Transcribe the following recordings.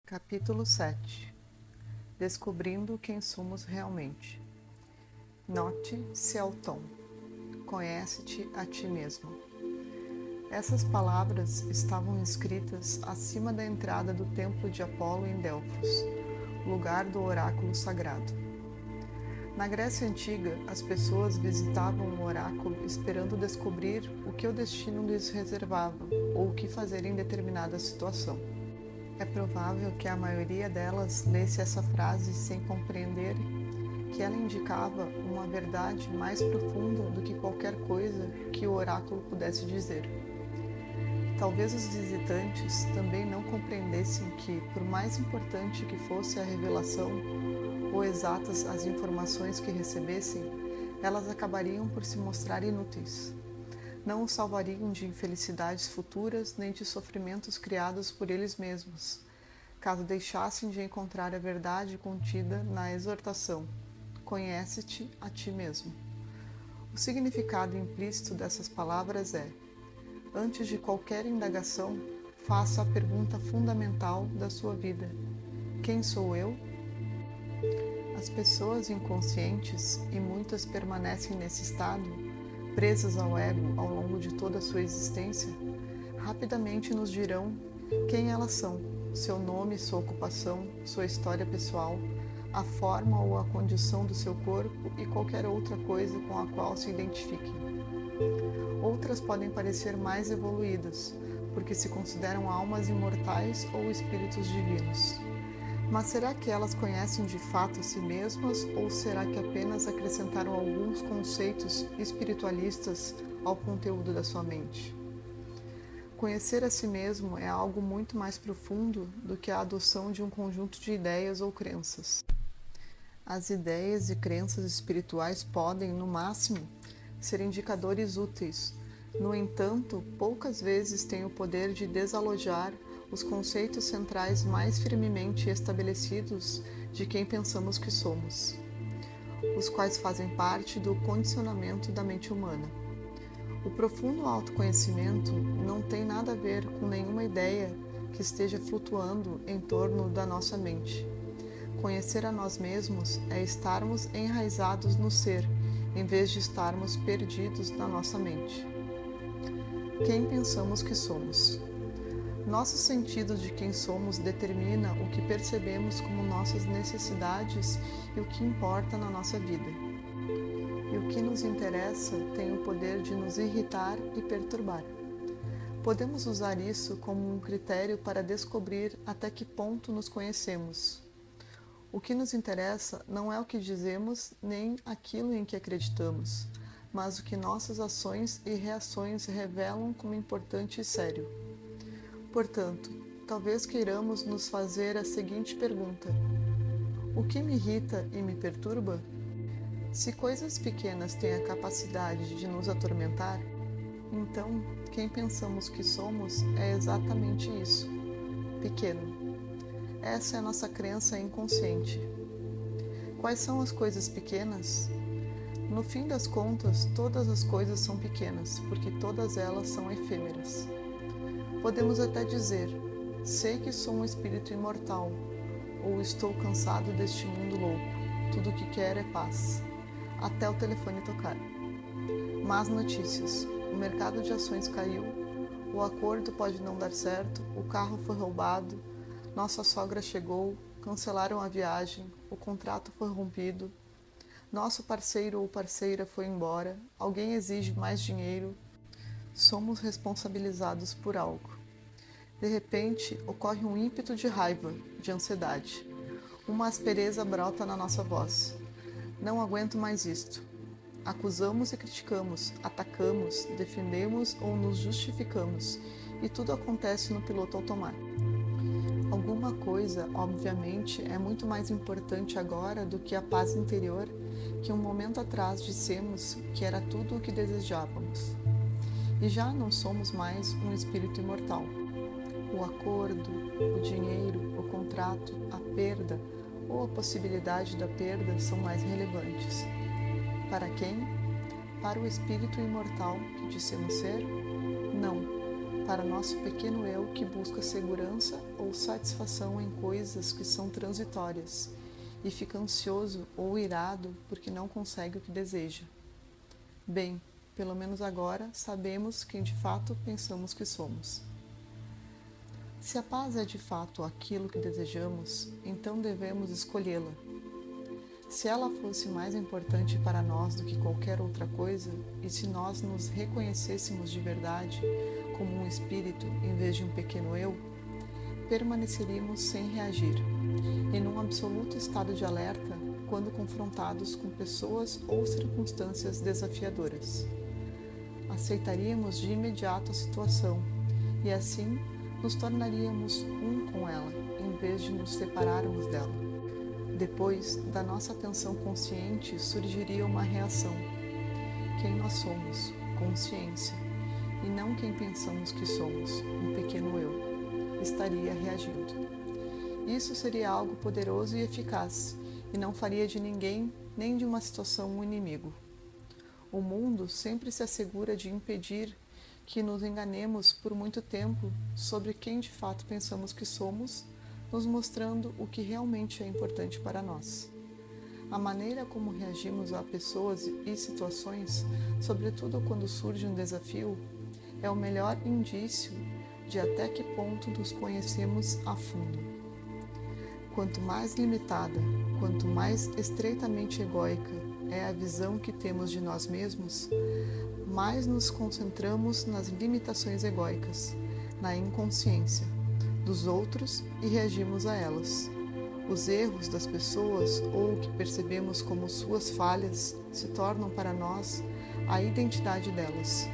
Capítulo 7. Descobrindo quem somos realmente. Note-se ao tom. Conhece-te a ti mesmo. Essas palavras estavam escritas acima da entrada do templo de Apolo em Delfos, lugar do oráculo sagrado. Na Grécia Antiga, as pessoas visitavam o oráculo esperando descobrir o que o destino lhes reservava ou o que fazer em determinada situação. É provável que a maioria delas lesse essa frase sem compreender que ela indicava uma verdade mais profunda do que qualquer coisa que o oráculo pudesse dizer. Talvez os visitantes também não compreendessem que, por mais importante que fosse a revelação ou exatas as informações que recebessem, elas acabariam por se mostrar inúteis. Não os salvariam de infelicidades futuras nem de sofrimentos criados por eles mesmos, caso deixassem de encontrar a verdade contida na exortação: conhece-te a ti mesmo. O significado implícito dessas palavras é: antes de qualquer indagação, faça a pergunta fundamental da sua vida: quem sou eu? As pessoas inconscientes, e muitas permanecem nesse estado, presas ao ego ao longo de toda a sua existência, rapidamente nos dirão quem elas são, seu nome, sua ocupação, sua história pessoal, a forma ou a condição do seu corpo e qualquer outra coisa com a qual se identifiquem. Outras podem parecer mais evoluídas, porque se consideram almas imortais ou espíritos divinos. Mas será que elas conhecem de fato a si mesmas ou será que apenas acrescentaram alguns conceitos espiritualistas ao conteúdo da sua mente? Conhecer a si mesmo é algo muito mais profundo do que a adoção de um conjunto de ideias ou crenças. As ideias e crenças espirituais podem, no máximo, ser indicadores úteis. No entanto, poucas vezes têm o poder de desalojar os conceitos centrais mais firmemente estabelecidos de quem pensamos que somos, os quais fazem parte do condicionamento da mente humana. O profundo autoconhecimento não tem nada a ver com nenhuma ideia que esteja flutuando em torno da nossa mente. Conhecer a nós mesmos é estarmos enraizados no ser, em vez de estarmos perdidos na nossa mente. Quem pensamos que somos? Nosso sentido de quem somos determina o que percebemos como nossas necessidades e o que importa na nossa vida. E o que nos interessa tem o poder de nos irritar e perturbar. Podemos usar isso como um critério para descobrir até que ponto nos conhecemos. O que nos interessa não é o que dizemos nem aquilo em que acreditamos, mas o que nossas ações e reações revelam como importante e sério. Portanto, talvez queiramos nos fazer a seguinte pergunta: o que me irrita e me perturba? Se coisas pequenas têm a capacidade de nos atormentar, então quem pensamos que somos é exatamente isso: pequeno. Essa é a nossa crença inconsciente. Quais são as coisas pequenas? No fim das contas, todas as coisas são pequenas, porque todas elas são efêmeras. Podemos até dizer: sei que sou um espírito imortal, ou estou cansado deste mundo louco, tudo o que quero é paz, até o telefone tocar. Más notícias: o mercado de ações caiu, o acordo pode não dar certo, o carro foi roubado, nossa sogra chegou, cancelaram a viagem, o contrato foi rompido, nosso parceiro ou parceira foi embora, alguém exige mais dinheiro. Somos responsabilizados por algo. De repente, ocorre um ímpeto de raiva, de ansiedade. Uma aspereza brota na nossa voz. Não aguento mais isto. Acusamos e criticamos, atacamos, defendemos ou nos justificamos, e tudo acontece no piloto automático. Alguma coisa, obviamente, é muito mais importante agora do que a paz interior que um momento atrás dissemos que era tudo o que desejávamos. E já não somos mais um espírito imortal. O acordo, o dinheiro, o contrato, a perda ou a possibilidade da perda são mais relevantes. Para quem? Para o espírito imortal que dissemos ser? Não. para nosso pequeno eu que busca segurança ou satisfação em coisas que são transitórias e fica ansioso ou irado porque não consegue o que deseja. Bem, pelo menos agora sabemos quem de fato pensamos que somos. Se a paz é de fato aquilo que desejamos, então devemos escolhê-la. Se ela fosse mais importante para nós do que qualquer outra coisa, e se nós nos reconhecêssemos de verdade como um espírito em vez de um pequeno eu, permaneceríamos sem reagir, em um absoluto estado de alerta quando confrontados com pessoas ou circunstâncias desafiadoras. Aceitaríamos de imediato a situação e assim nos tornaríamos um com ela, em vez de nos separarmos dela. Depois da nossa atenção consciente surgiria uma reação. Quem nós somos, consciência, e não quem pensamos que somos, um pequeno eu, estaria reagindo. Isso seria algo poderoso e eficaz, e não faria de ninguém nem de uma situação um inimigo. O mundo sempre se assegura de impedir que nos enganemos por muito tempo sobre quem de fato pensamos que somos, nos mostrando o que realmente é importante para nós. A maneira como reagimos a pessoas e situações, sobretudo quando surge um desafio, é o melhor indício de até que ponto nos conhecemos a fundo. Quanto mais limitada, quanto mais estreitamente egóica é a visão que temos de nós mesmos, mais nos concentramos nas limitações egóicas, na inconsciência dos outros e reagimos a elas. Os erros das pessoas ou o que percebemos como suas falhas se tornam para nós a identidade delas.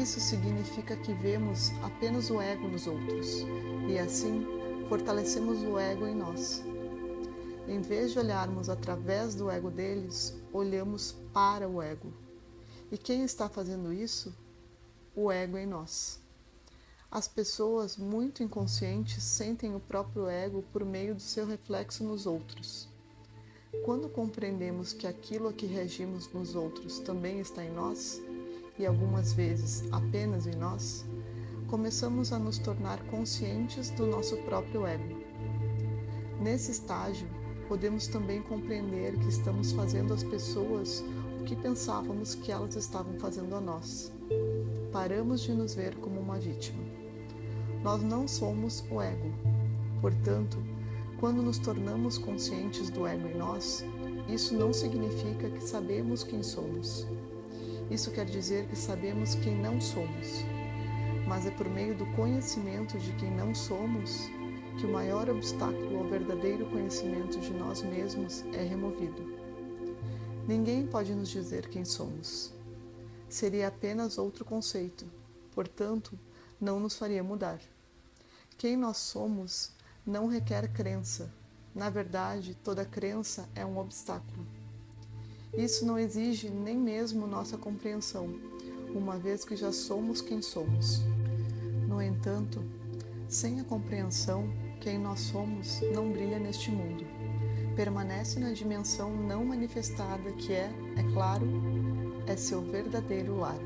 Isso significa que vemos apenas o ego nos outros e assim fortalecemos o ego em nós. Em vez de olharmos através do ego deles, olhamos para o ego. E quem está fazendo isso? O ego em nós. As pessoas muito inconscientes sentem o próprio ego por meio do seu reflexo nos outros. Quando compreendemos que aquilo a que reagimos nos outros também está em nós, e algumas vezes apenas em nós, começamos a nos tornar conscientes do nosso próprio ego. Nesse estágio, podemos também compreender que estamos fazendo às pessoas o que pensávamos que elas estavam fazendo a nós. Paramos de nos ver como uma vítima. Nós não somos o ego. Portanto, quando nos tornamos conscientes do ego em nós, isso não significa que sabemos quem somos. Isso quer dizer que sabemos quem não somos. Mas é por meio do conhecimento de quem não somos que o maior obstáculo ao verdadeiro conhecimento de nós mesmos é removido. Ninguém pode nos dizer quem somos. Seria apenas outro conceito, portanto, não nos faria mudar. Quem nós somos não requer crença. Na verdade, toda crença é um obstáculo. Isso não exige nem mesmo nossa compreensão, uma vez que já somos quem somos. No entanto, sem a compreensão, quem nós somos não brilha neste mundo. Permanece na dimensão não manifestada que é claro, é seu verdadeiro lar.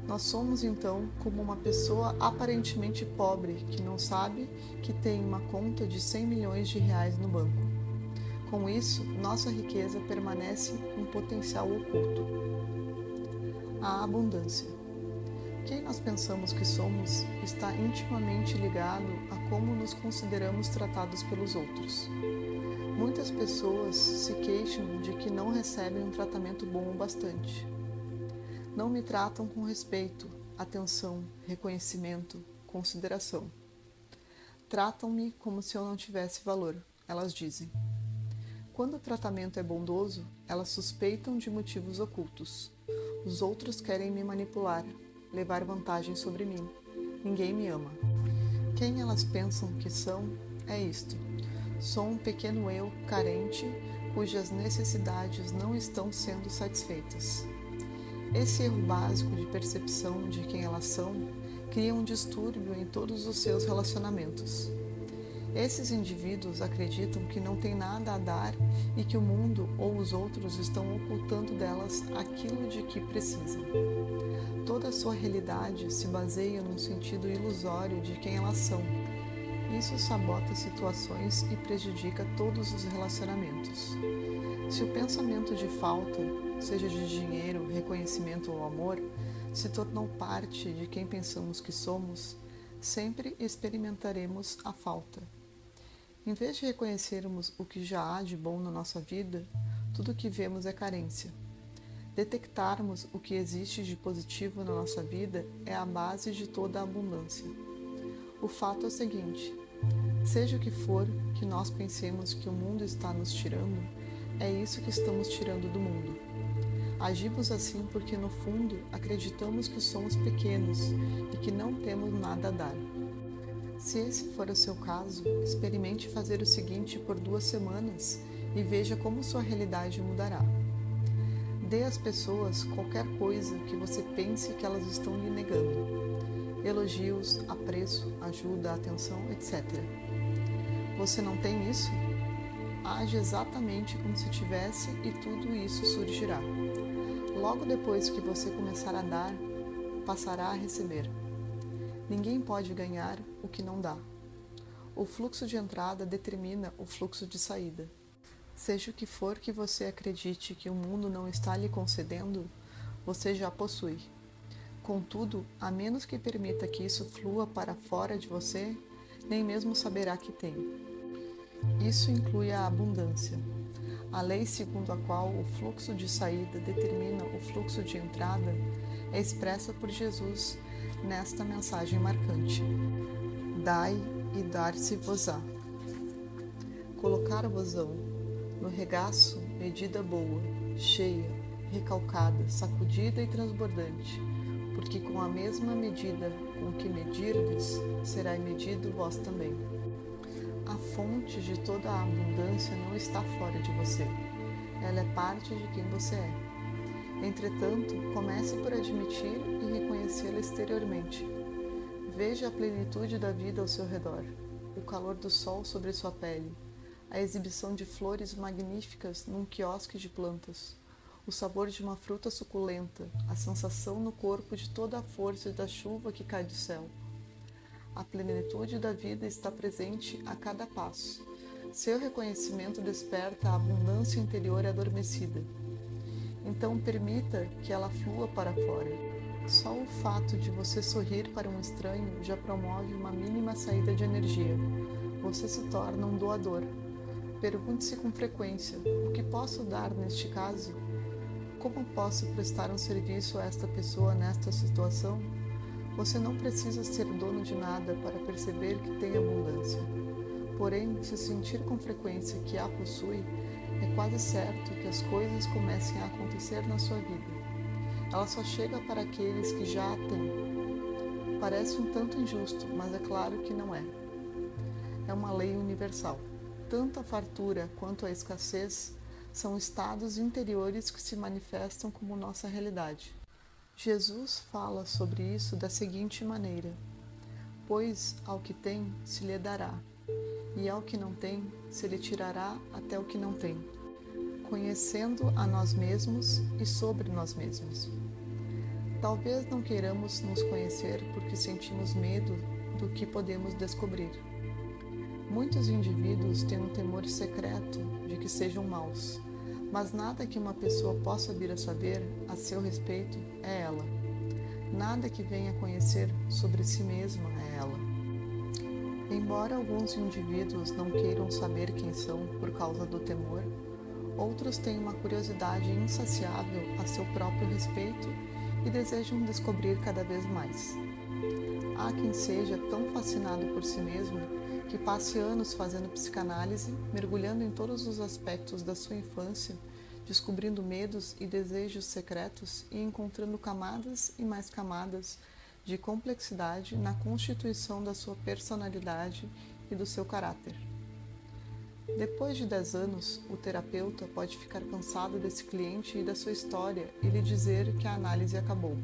Nós somos então como uma pessoa aparentemente pobre que não sabe que tem uma conta de 100 milhões de reais no banco. Com isso, nossa riqueza permanece um potencial oculto. A abundância. Quem nós pensamos que somos está intimamente ligado a como nos consideramos tratados pelos outros. Muitas pessoas se queixam de que não recebem um tratamento bom o bastante. Não me tratam com respeito, atenção, reconhecimento, consideração. Tratam-me como se eu não tivesse valor, elas dizem. Quando o tratamento é bondoso, elas suspeitam de motivos ocultos. Os outros querem me manipular, levar vantagem sobre mim. Ninguém me ama. Quem elas pensam que são é isto. Sou um pequeno eu carente, cujas necessidades não estão sendo satisfeitas. Esse erro básico de percepção de quem elas são cria um distúrbio em todos os seus relacionamentos. Esses indivíduos acreditam que não têm nada a dar e que o mundo ou os outros estão ocultando delas aquilo de que precisam. Toda a sua realidade se baseia num sentido ilusório de quem elas são. Isso sabota situações e prejudica todos os relacionamentos. Se o pensamento de falta, seja de dinheiro, reconhecimento ou amor, se tornou parte de quem pensamos que somos, sempre experimentaremos a falta. Em vez de reconhecermos o que já há de bom na nossa vida, tudo o que vemos é carência. Detectarmos o que existe de positivo na nossa vida é a base de toda a abundância. O fato é o seguinte: seja o que for que nós pensemos que o mundo está nos tirando, é isso que estamos tirando do mundo. Agimos assim porque, no fundo, acreditamos que somos pequenos e que não temos nada a dar. Se esse for o seu caso, experimente fazer o seguinte por 2 semanas e veja como sua realidade mudará. Dê às pessoas qualquer coisa que você pense que elas estão lhe negando. Elogios, apreço, ajuda, atenção, etc. Você não tem isso? Age exatamente como se tivesse e tudo isso surgirá. Logo depois que você começar a dar, passará a receber. Ninguém pode ganhar o que não dá. O fluxo de entrada determina o fluxo de saída. Seja o que for que você acredite que o mundo não está lhe concedendo, você já possui. Contudo, a menos que permita que isso flua para fora de você, nem mesmo saberá que tem. Isso inclui a abundância. A lei segundo a qual o fluxo de saída determina o fluxo de entrada é expressa por Jesus nesta mensagem marcante: Dai e dar-se-vos-á. Colocar-vos-ão no regaço medida boa, cheia, recalcada, sacudida e transbordante, porque com a mesma medida com que medirdes, será medido vós também. A fonte de toda a abundância não está fora de você. Ela é parte de quem você é. Entretanto, comece por admitir e reconhecê-la exteriormente. Veja a plenitude da vida ao seu redor, o calor do sol sobre sua pele, a exibição de flores magníficas num quiosque de plantas, o sabor de uma fruta suculenta, a sensação no corpo de toda a força da chuva que cai do céu. A plenitude da vida está presente a cada passo. Seu reconhecimento desperta a abundância interior adormecida. Então permita que ela flua para fora. Só o fato de você sorrir para um estranho já promove uma mínima saída de energia. Você se torna um doador. Pergunte-se com frequência: o que posso dar neste caso? Como posso prestar um serviço a esta pessoa nesta situação? Você não precisa ser dono de nada para perceber que tem abundância. Porém, se sentir com frequência que a possui, é quase certo que as coisas comecem a acontecer na sua vida. Ela só chega para aqueles que já a têm. Parece um tanto injusto, mas é claro que não é. É uma lei universal. Tanto a fartura quanto a escassez são estados interiores que se manifestam como nossa realidade. Jesus fala sobre isso da seguinte maneira: pois ao que tem se lhe dará, e ao que não tem se lhe tirará até o que não tem, conhecendo a nós mesmos e sobre nós mesmos. Talvez não queiramos nos conhecer porque sentimos medo do que podemos descobrir. Muitos indivíduos têm um temor secreto de que sejam maus, mas nada que uma pessoa possa vir a saber a seu respeito é ela. Nada que venha a conhecer sobre si mesma é ela. Embora alguns indivíduos não queiram saber quem são por causa do temor, outros têm uma curiosidade insaciável a seu próprio respeito e desejam descobrir cada vez mais. Há quem seja tão fascinado por si mesmo que passe anos fazendo psicanálise, mergulhando em todos os aspectos da sua infância, descobrindo medos e desejos secretos e encontrando camadas e mais camadas de complexidade na constituição da sua personalidade e do seu caráter. Depois de 10 anos, o terapeuta pode ficar cansado desse cliente e da sua história e lhe dizer que a análise acabou.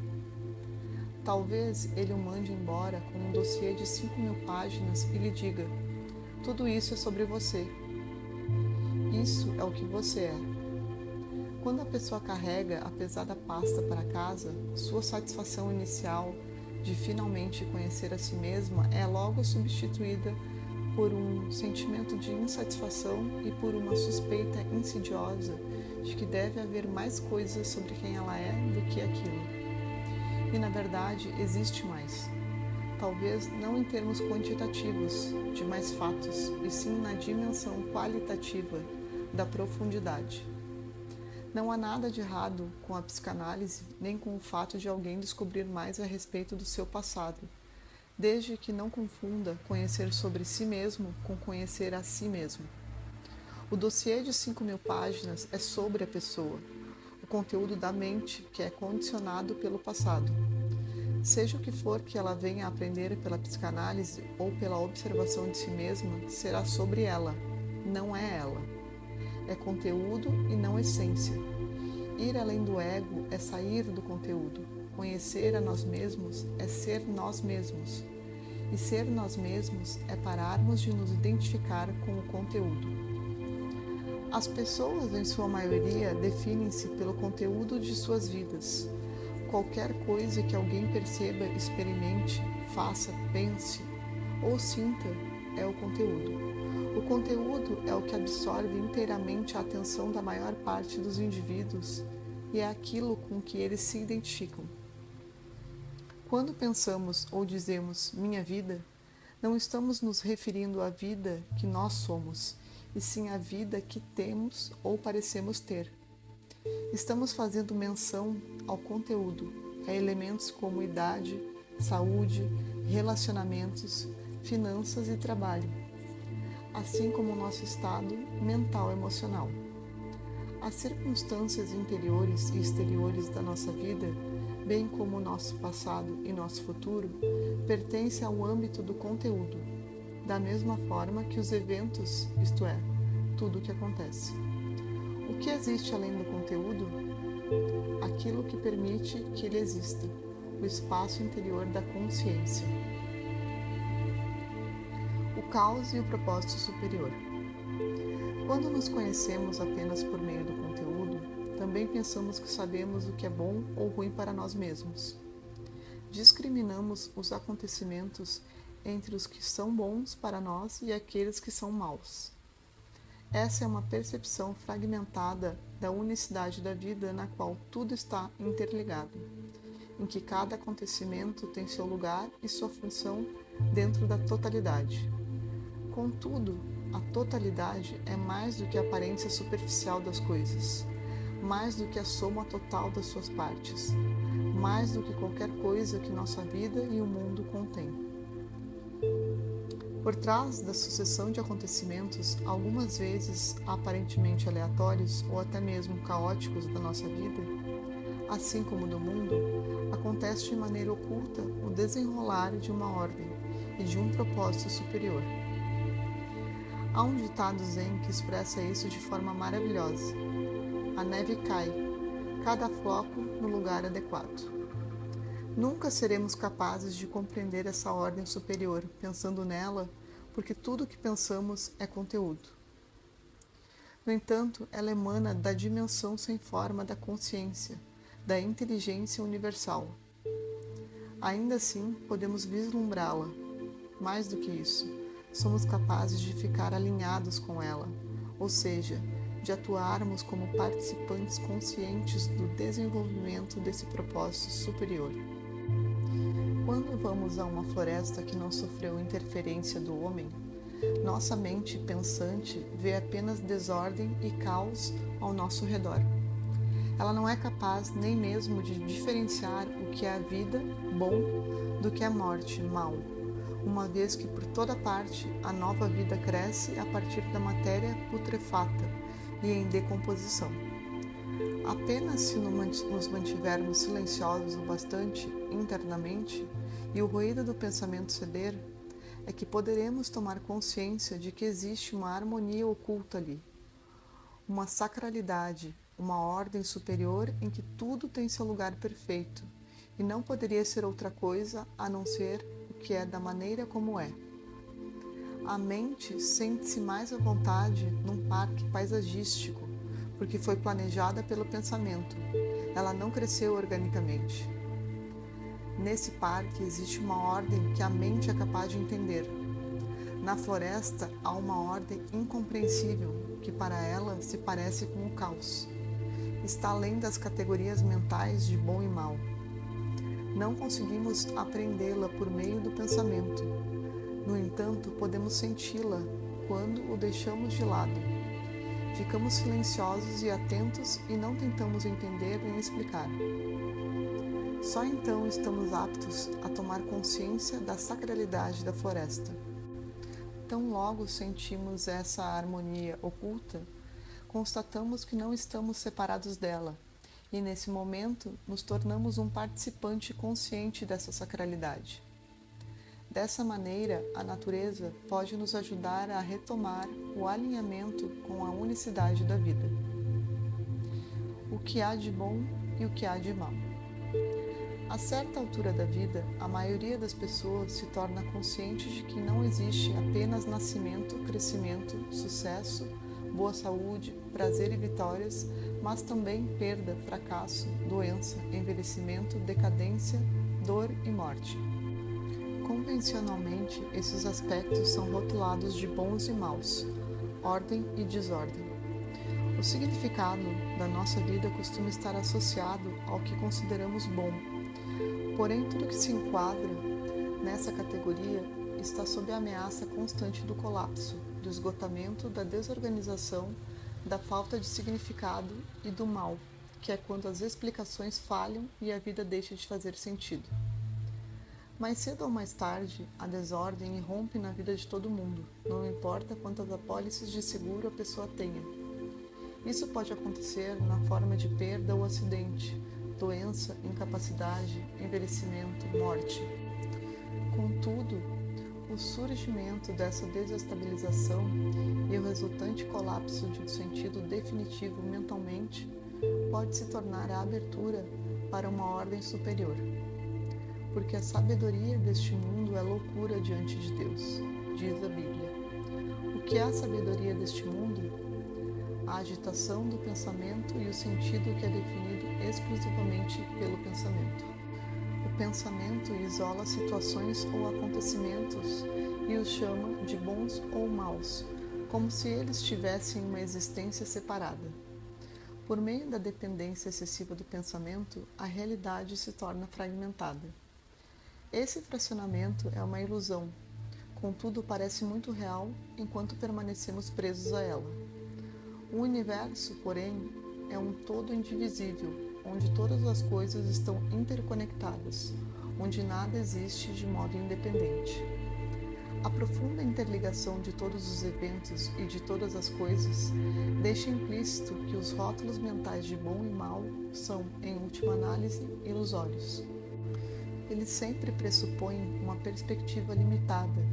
Talvez ele o mande embora com um dossiê de 5.000 páginas e lhe diga: Tudo isso é sobre você. Isso é o que você é. Quando a pessoa carrega a pesada pasta para casa, sua satisfação inicial de finalmente conhecer a si mesma é logo substituída por um sentimento de insatisfação e por uma suspeita insidiosa de que deve haver mais coisas sobre quem ela é do que aquilo. E na verdade existe mais. Talvez não em termos quantitativos, de mais fatos, e sim na dimensão qualitativa da profundidade. Não há nada de errado com a psicanálise, nem com o fato de alguém descobrir mais a respeito do seu passado, desde que não confunda conhecer sobre si mesmo com conhecer a si mesmo. O dossiê de 5.000 páginas é sobre a pessoa, o conteúdo da mente que é condicionado pelo passado. Seja o que for que ela venha a aprender pela psicanálise ou pela observação de si mesma, será sobre ela, não é ela. É conteúdo e não essência. Ir além do ego é sair do conteúdo. Conhecer a nós mesmos é ser nós mesmos. E ser nós mesmos é pararmos de nos identificar com o conteúdo. As pessoas, em sua maioria, definem-se pelo conteúdo de suas vidas. Qualquer coisa que alguém perceba, experimente, faça, pense ou sinta é o conteúdo. O conteúdo é o que absorve inteiramente a atenção da maior parte dos indivíduos e é aquilo com que eles se identificam. Quando pensamos ou dizemos minha vida, não estamos nos referindo à vida que nós somos, e sim à vida que temos ou parecemos ter. Estamos fazendo menção ao conteúdo, a elementos como idade, saúde, relacionamentos, finanças e trabalho, assim como o nosso estado mental e emocional. As circunstâncias interiores e exteriores da nossa vida, bem como o nosso passado e nosso futuro, pertencem ao âmbito do conteúdo, da mesma forma que os eventos, isto é, tudo o que acontece. O que existe além do conteúdo? Aquilo que permite que ele exista, o espaço interior da consciência. O caos e o propósito superior. Quando nos conhecemos apenas por meio do conteúdo, também pensamos que sabemos o que é bom ou ruim para nós mesmos. Discriminamos os acontecimentos entre os que são bons para nós e aqueles que são maus. Essa é uma percepção fragmentada da unicidade da vida na qual tudo está interligado, em que cada acontecimento tem seu lugar e sua função dentro da totalidade. Contudo, a totalidade é mais do que a aparência superficial das coisas, mais do que a soma total das suas partes, mais do que qualquer coisa que nossa vida e o mundo contêm. Por trás da sucessão de acontecimentos, algumas vezes aparentemente aleatórios ou até mesmo caóticos da nossa vida, assim como do mundo, acontece de maneira oculta o desenrolar de uma ordem e de um propósito superior. Há um ditado zen que expressa isso de forma maravilhosa. A neve cai, cada floco no lugar adequado. Nunca seremos capazes de compreender essa ordem superior pensando nela, porque tudo o que pensamos é conteúdo. No entanto, ela emana da dimensão sem forma da consciência, da inteligência universal. Ainda assim, podemos vislumbrá-la. Mais do que isso, somos capazes de ficar alinhados com ela, ou seja, de atuarmos como participantes conscientes do desenvolvimento desse propósito superior. Quando vamos a uma floresta que não sofreu interferência do homem, nossa mente pensante vê apenas desordem e caos ao nosso redor. Ela não é capaz nem mesmo de diferenciar o que é a vida, bom, do que é a morte, mal, uma vez que por toda parte a nova vida cresce a partir da matéria putrefata e em decomposição. Apenas se nos mantivermos silenciosos o bastante internamente e o ruído do pensamento ceder, é que poderemos tomar consciência de que existe uma harmonia oculta ali, uma sacralidade, uma ordem superior em que tudo tem seu lugar perfeito e não poderia ser outra coisa a não ser o que é da maneira como é. A mente sente-se mais à vontade num parque paisagístico, porque foi planejada pelo pensamento. Ela não cresceu organicamente. Nesse parque existe uma ordem que a mente é capaz de entender. Na floresta há uma ordem incompreensível que para ela se parece com o caos. Está além das categorias mentais de bom e mal. Não conseguimos aprendê-la por meio do pensamento. No entanto, podemos senti-la quando o deixamos de lado. Ficamos silenciosos e atentos e não tentamos entender nem explicar. Só então estamos aptos a tomar consciência da sacralidade da floresta. Tão logo sentimos essa harmonia oculta, constatamos que não estamos separados dela, e nesse momento nos tornamos um participante consciente dessa sacralidade. Dessa maneira, a natureza pode nos ajudar a retomar o alinhamento com a unicidade da vida. O que há de bom e o que há de mal. A certa altura da vida, a maioria das pessoas se torna consciente de que não existe apenas nascimento, crescimento, sucesso, boa saúde, prazer e vitórias, mas também perda, fracasso, doença, envelhecimento, decadência, dor e morte. Convencionalmente, esses aspectos são rotulados de bons e maus, ordem e desordem. O significado da nossa vida costuma estar associado ao que consideramos bom. Porém, tudo que se enquadra nessa categoria está sob a ameaça constante do colapso, do esgotamento, da desorganização, da falta de significado e do mal, que é quando as explicações falham e a vida deixa de fazer sentido. Mais cedo ou mais tarde, a desordem irrompe na vida de todo mundo, não importa quantas apólices de seguro a pessoa tenha. Isso pode acontecer na forma de perda ou acidente, doença, incapacidade, envelhecimento, morte. Contudo, o surgimento dessa desestabilização e o resultante colapso de um sentido definitivo mentalmente pode se tornar a abertura para uma ordem superior. Porque a sabedoria deste mundo é loucura diante de Deus, diz a Bíblia. O que é a sabedoria deste mundo? A agitação do pensamento e o sentido que é definido exclusivamente pelo pensamento. O pensamento isola situações ou acontecimentos e os chama de bons ou maus, como se eles tivessem uma existência separada. Por meio da dependência excessiva do pensamento, a realidade se torna fragmentada. Esse fracionamento é uma ilusão, contudo parece muito real enquanto permanecemos presos a ela. O universo, porém, é um todo indivisível, onde todas as coisas estão interconectadas, onde nada existe de modo independente. A profunda interligação de todos os eventos e de todas as coisas deixa implícito que os rótulos mentais de bom e mal são, em última análise, ilusórios. Eles sempre pressupõem uma perspectiva limitada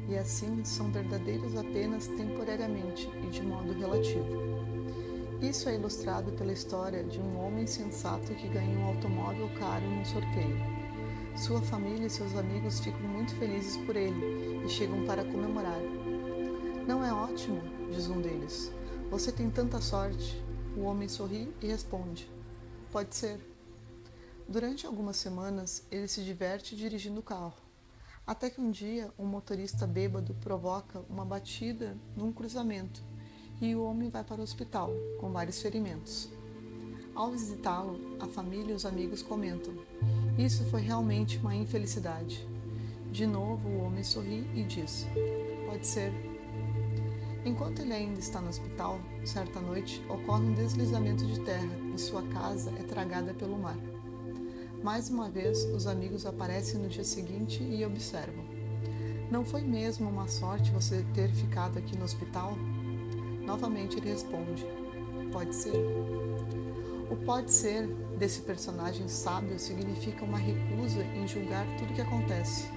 e assim são verdadeiros apenas temporariamente e de modo relativo. Isso é ilustrado pela história de um homem sensato que ganha um automóvel caro num sorteio. Sua família e seus amigos ficam muito felizes por ele e chegam para comemorar. "Não é ótimo?", diz um deles. "Você tem tanta sorte." O homem sorri e responde: "Pode ser." Durante algumas semanas, ele se diverte dirigindo o carro. Até que um dia, um motorista bêbado provoca uma batida num cruzamento e o homem vai para o hospital, com vários ferimentos. Ao visitá-lo, a família e os amigos comentam: "Isso foi realmente uma infelicidade." De novo, o homem sorri e diz: "Pode ser." Enquanto ele ainda está no hospital, certa noite, ocorre um deslizamento de terra e sua casa é tragada pelo mar. Mais uma vez, os amigos aparecem no dia seguinte e observam: "Não foi mesmo uma sorte você ter ficado aqui no hospital?" Novamente ele responde: "Pode ser." O "pode ser" desse personagem sábio significa uma recusa em julgar tudo o que acontece.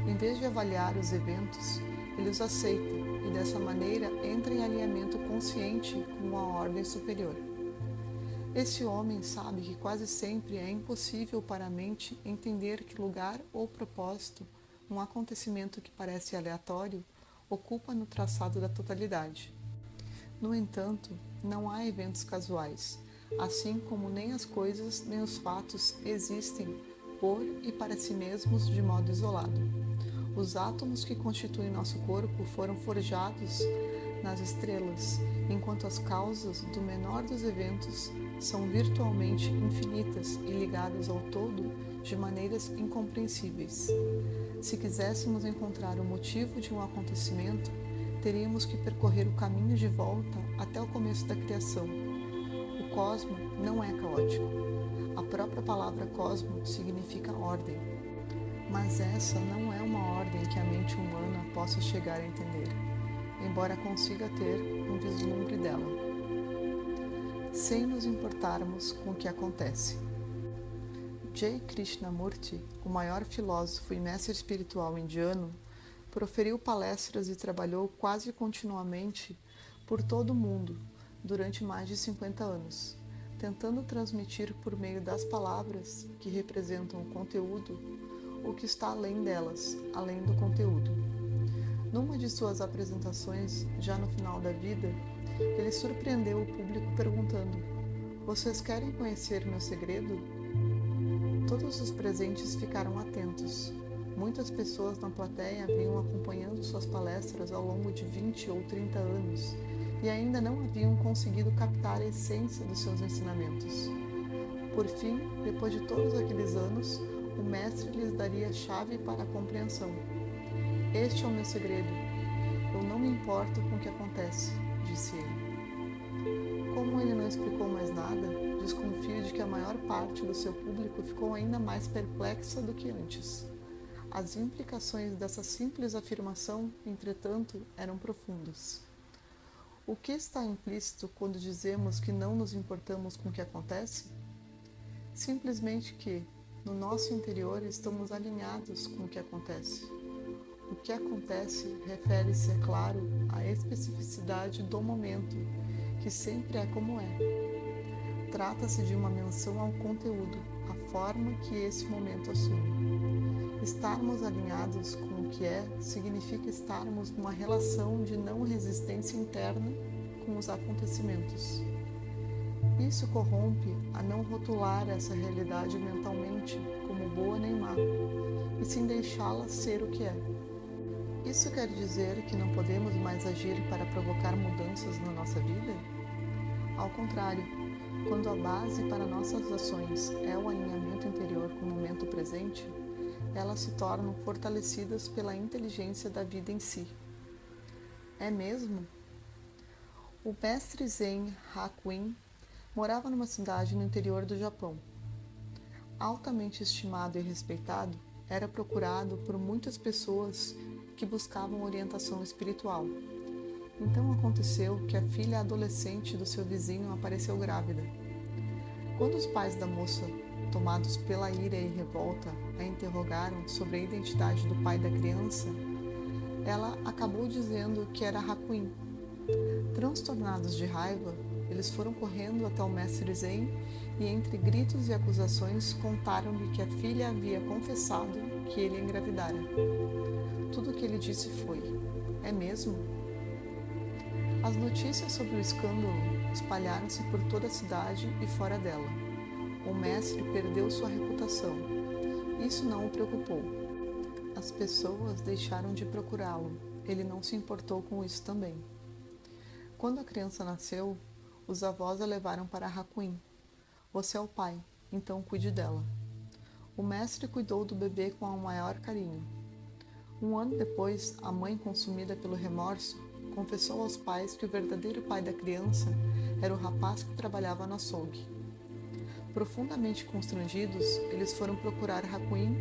Em vez de avaliar os eventos, ele os aceita e dessa maneira entra em alinhamento consciente com a ordem superior. Esse homem sabe que quase sempre é impossível para a mente entender que lugar ou propósito um acontecimento que parece aleatório ocupa no traçado da totalidade. No entanto, não há eventos casuais, assim como nem as coisas nem os fatos existem por e para si mesmos de modo isolado. Os átomos que constituem nosso corpo foram forjados nas estrelas, enquanto as causas do menor dos eventos são virtualmente infinitas e ligadas ao todo de maneiras incompreensíveis. Se quiséssemos encontrar o motivo de um acontecimento, teríamos que percorrer o caminho de volta até o começo da criação. O cosmo não é caótico. A própria palavra cosmo significa ordem. Mas essa não é uma ordem que a mente humana possa chegar a entender, embora consiga ter um vislumbre dela, sem nos importarmos com o que acontece. J. Krishnamurti, o maior filósofo e mestre espiritual indiano, proferiu palestras e trabalhou quase continuamente por todo o mundo durante mais de 50 anos, tentando transmitir por meio das palavras, que representam o conteúdo, o que está além delas, além do conteúdo. Numa de suas apresentações, já no final da vida, ele surpreendeu o público perguntando: "Vocês querem conhecer meu segredo?" Todos os presentes ficaram atentos. Muitas pessoas na plateia vinham acompanhando suas palestras ao longo de 20 ou 30 anos e ainda não haviam conseguido captar a essência dos seus ensinamentos. Por fim, depois de todos aqueles anos, o mestre lhes daria a chave para a compreensão. "Este é o meu segredo. Eu não me importo com o que acontece", disse ele. Como ele não explicou mais nada, desconfio de que a maior parte do seu público ficou ainda mais perplexa do que antes. As implicações dessa simples afirmação, entretanto, eram profundas. O que está implícito quando dizemos que não nos importamos com o que acontece? Simplesmente que, no nosso interior, estamos alinhados com o que acontece. O que acontece refere-se, é claro, à especificidade do momento, que sempre é como é. Trata-se de uma menção ao conteúdo, à forma que esse momento assume. Estarmos alinhados com o que é significa estarmos numa relação de não resistência interna com os acontecimentos. Isso corrompe a não rotular essa realidade mentalmente como boa nem má, e sim deixá-la ser o que é. Isso quer dizer que não podemos mais agir para provocar mudanças na nossa vida? Ao contrário, quando a base para nossas ações é o alinhamento interior com o momento presente, elas se tornam fortalecidas pela inteligência da vida em si. É mesmo? O mestre Zen Hakuin morava numa cidade no interior do Japão. Altamente estimado e respeitado, era procurado por muitas pessoas que buscavam orientação espiritual. Então aconteceu que a filha adolescente do seu vizinho apareceu grávida. Quando os pais da moça, tomados pela ira e revolta, a interrogaram sobre a identidade do pai da criança, ela acabou dizendo que era Hakuin. Transtornados de raiva, eles foram correndo até o mestre Zen e, entre gritos e acusações, contaram-lhe que a filha havia confessado que ele engravidara. Tudo o que ele disse foi: "É mesmo?" As notícias sobre o escândalo espalharam-se por toda a cidade e fora dela. O mestre perdeu sua reputação. Isso não o preocupou. As pessoas deixaram de procurá-lo. Ele não se importou com isso também. Quando a criança nasceu, os avós a levaram para Hakuin. "Você é o pai, então cuide dela." O mestre cuidou do bebê com o maior carinho. Um ano depois, a mãe, consumida pelo remorso, confessou aos pais que o verdadeiro pai da criança era o rapaz que trabalhava no açougue. Profundamente constrangidos, eles foram procurar Hakuin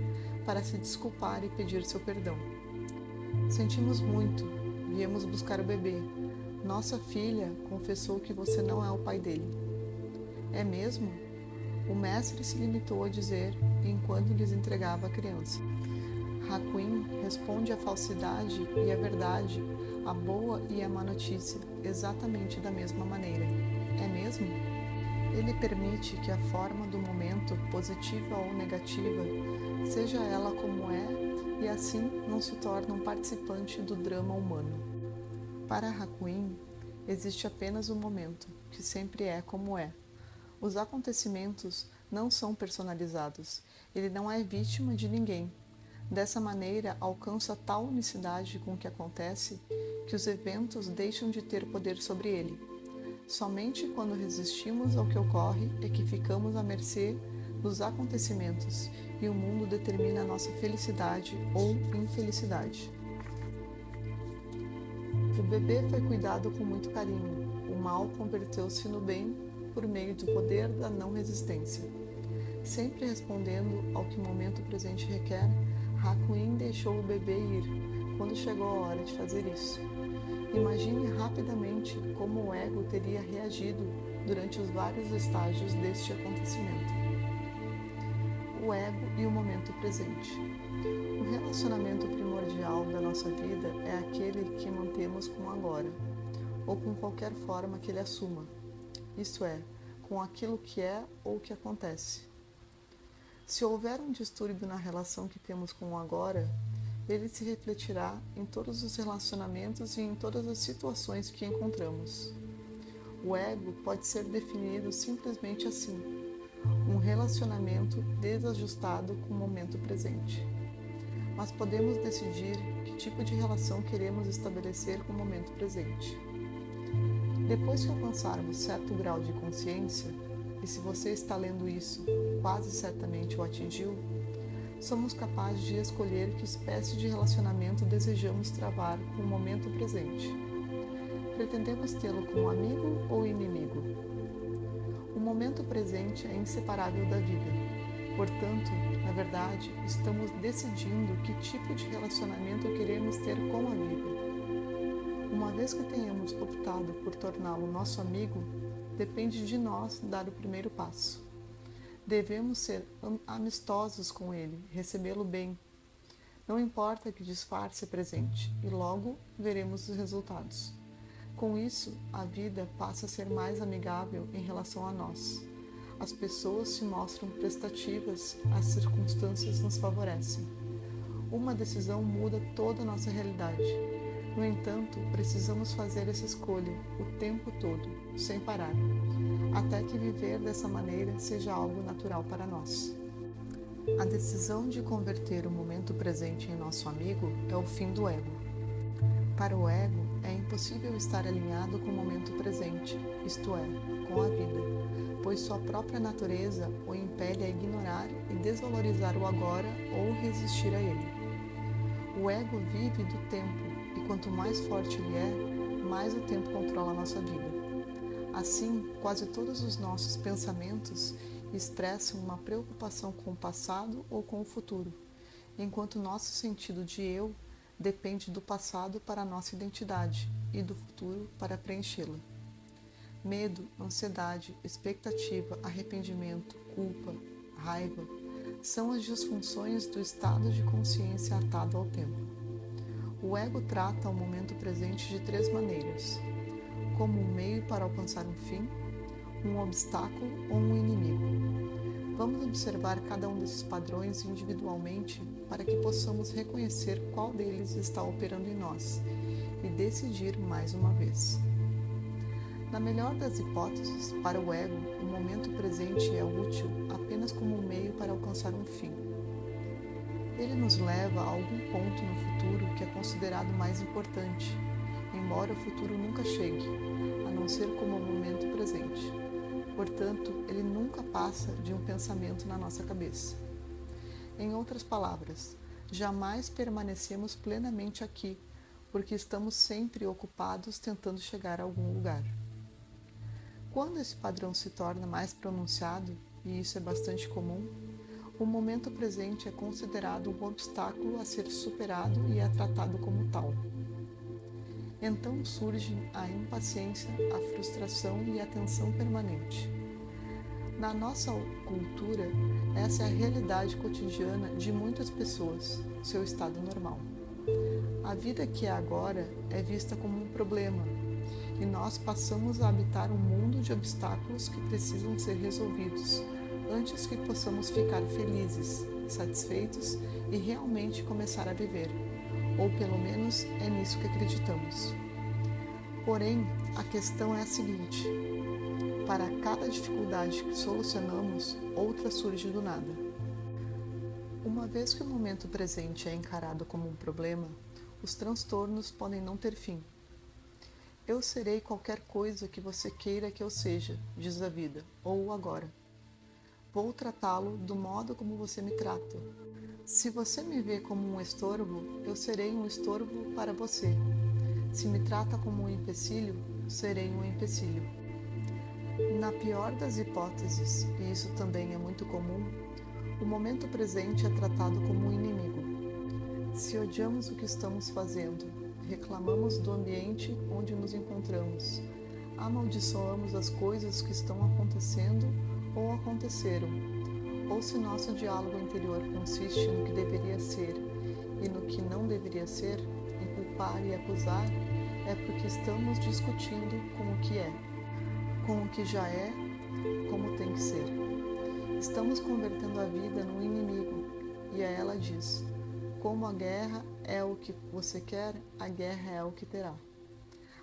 para se desculpar e pedir seu perdão. "Sentimos muito, viemos buscar o bebê. Nossa filha confessou que você não é o pai dele." "É mesmo?" O mestre se limitou a dizer enquanto lhes entregava a criança. Hakuin responde à falsidade e à verdade, à boa e à má notícia, exatamente da mesma maneira. É mesmo? Ele permite que a forma do momento, positiva ou negativa, seja ela como é, e assim não se torna um participante do drama humano. Para Hakuin, existe apenas o momento, que sempre é como é. Os acontecimentos não são personalizados, ele não é vítima de ninguém. Dessa maneira, alcança tal unicidade com o que acontece que os eventos deixam de ter poder sobre ele. Somente quando resistimos ao que ocorre é que ficamos à mercê dos acontecimentos e o mundo determina a nossa felicidade ou infelicidade. O bebê foi cuidado com muito carinho. O mal converteu-se no bem por meio do poder da não resistência. Sempre respondendo ao que o momento presente requer, Hakuin deixou o bebê ir quando chegou a hora de fazer isso. Imagine rapidamente como o ego teria reagido durante os vários estágios deste acontecimento. O ego e o momento presente. O relacionamento primordial da nossa vida é aquele que mantemos com o agora, ou com qualquer forma que ele assuma, isto é, com aquilo que é ou que acontece. Se houver um distúrbio na relação que temos com o agora, ele se refletirá em todos os relacionamentos e em todas as situações que encontramos. O ego pode ser definido simplesmente assim: um relacionamento desajustado com o momento presente. Mas podemos decidir que tipo de relação queremos estabelecer com o momento presente. Depois que alcançarmos certo grau de consciência, e se você está lendo isso, quase certamente o atingiu, somos capazes de escolher que espécie de relacionamento desejamos travar com o momento presente. Pretendemos tê-lo como amigo ou inimigo? O momento presente é inseparável da vida. Portanto, na verdade, estamos decidindo que tipo de relacionamento queremos ter com a vida. Uma vez que tenhamos optado por torná-lo nosso amigo, depende de nós dar o primeiro passo. Devemos ser amistosos com ele, recebê-lo bem. Não importa que disfarce presente, e logo veremos os resultados. Com isso, a vida passa a ser mais amigável em relação a nós. As pessoas se mostram prestativas, as circunstâncias nos favorecem. Uma decisão muda toda a nossa realidade. No entanto, precisamos fazer essa escolha o tempo todo, sem parar, até que viver dessa maneira seja algo natural para nós. A decisão de converter o momento presente em nosso amigo é o fim do ego. Para o ego, é impossível estar alinhado com o momento presente, isto é, com a vida, pois sua própria natureza o impele a ignorar e desvalorizar o agora ou resistir a ele. O ego vive do tempo, e quanto mais forte ele é, mais o tempo controla a nossa vida. Assim, quase todos os nossos pensamentos expressam uma preocupação com o passado ou com o futuro, enquanto nosso sentido de eu depende do passado para a nossa identidade e do futuro para preenchê-la. Medo, ansiedade, expectativa, arrependimento, culpa, raiva são as disfunções do estado de consciência atado ao tempo. O ego trata o momento presente de 3 maneiras: como um meio para alcançar um fim, um obstáculo ou um inimigo. Vamos observar cada um desses padrões individualmente para que possamos reconhecer qual deles está operando em nós e decidir mais uma vez. Na melhor das hipóteses, para o ego, o momento presente é útil apenas como um meio para alcançar um fim. Ele nos leva a algum ponto no futuro que é considerado mais importante, embora o futuro nunca chegue, a não ser como o momento presente. Portanto, ele nunca passa de um pensamento na nossa cabeça. Em outras palavras, jamais permanecemos plenamente aqui, porque estamos sempre ocupados tentando chegar a algum lugar. Quando esse padrão se torna mais pronunciado, e isso é bastante comum, o momento presente é considerado um obstáculo a ser superado e é tratado como tal. Então surgem a impaciência, a frustração e a tensão permanente. Na nossa cultura, essa é a realidade cotidiana de muitas pessoas, seu estado normal. A vida que é agora é vista como um problema, e nós passamos a habitar um mundo de obstáculos que precisam ser resolvidos, antes que possamos ficar felizes, satisfeitos e realmente começar a viver, ou pelo menos é nisso que acreditamos. Porém, a questão é a seguinte: para cada dificuldade que solucionamos, outra surge do nada. Uma vez que o momento presente é encarado como um problema, os transtornos podem não ter fim. Eu serei qualquer coisa que você queira que eu seja, diz a vida, ou o agora. Vou tratá-lo do modo como você me trata. Se você me vê como um estorvo, eu serei um estorvo para você. Se me trata como um empecilho, serei um empecilho. Na pior das hipóteses, e isso também é muito comum, o momento presente é tratado como um inimigo. Se odiamos o que estamos fazendo, reclamamos do ambiente onde nos encontramos, amaldiçoamos as coisas que estão acontecendo ou aconteceram, ou se nosso diálogo interior consiste no que deveria ser e no que não deveria ser, em culpar e acusar, é porque estamos discutindo com o que é, com o que já é, como tem que ser. Estamos convertendo a vida num inimigo, e a ela diz: como a guerra é o que você quer, a guerra é o que terá.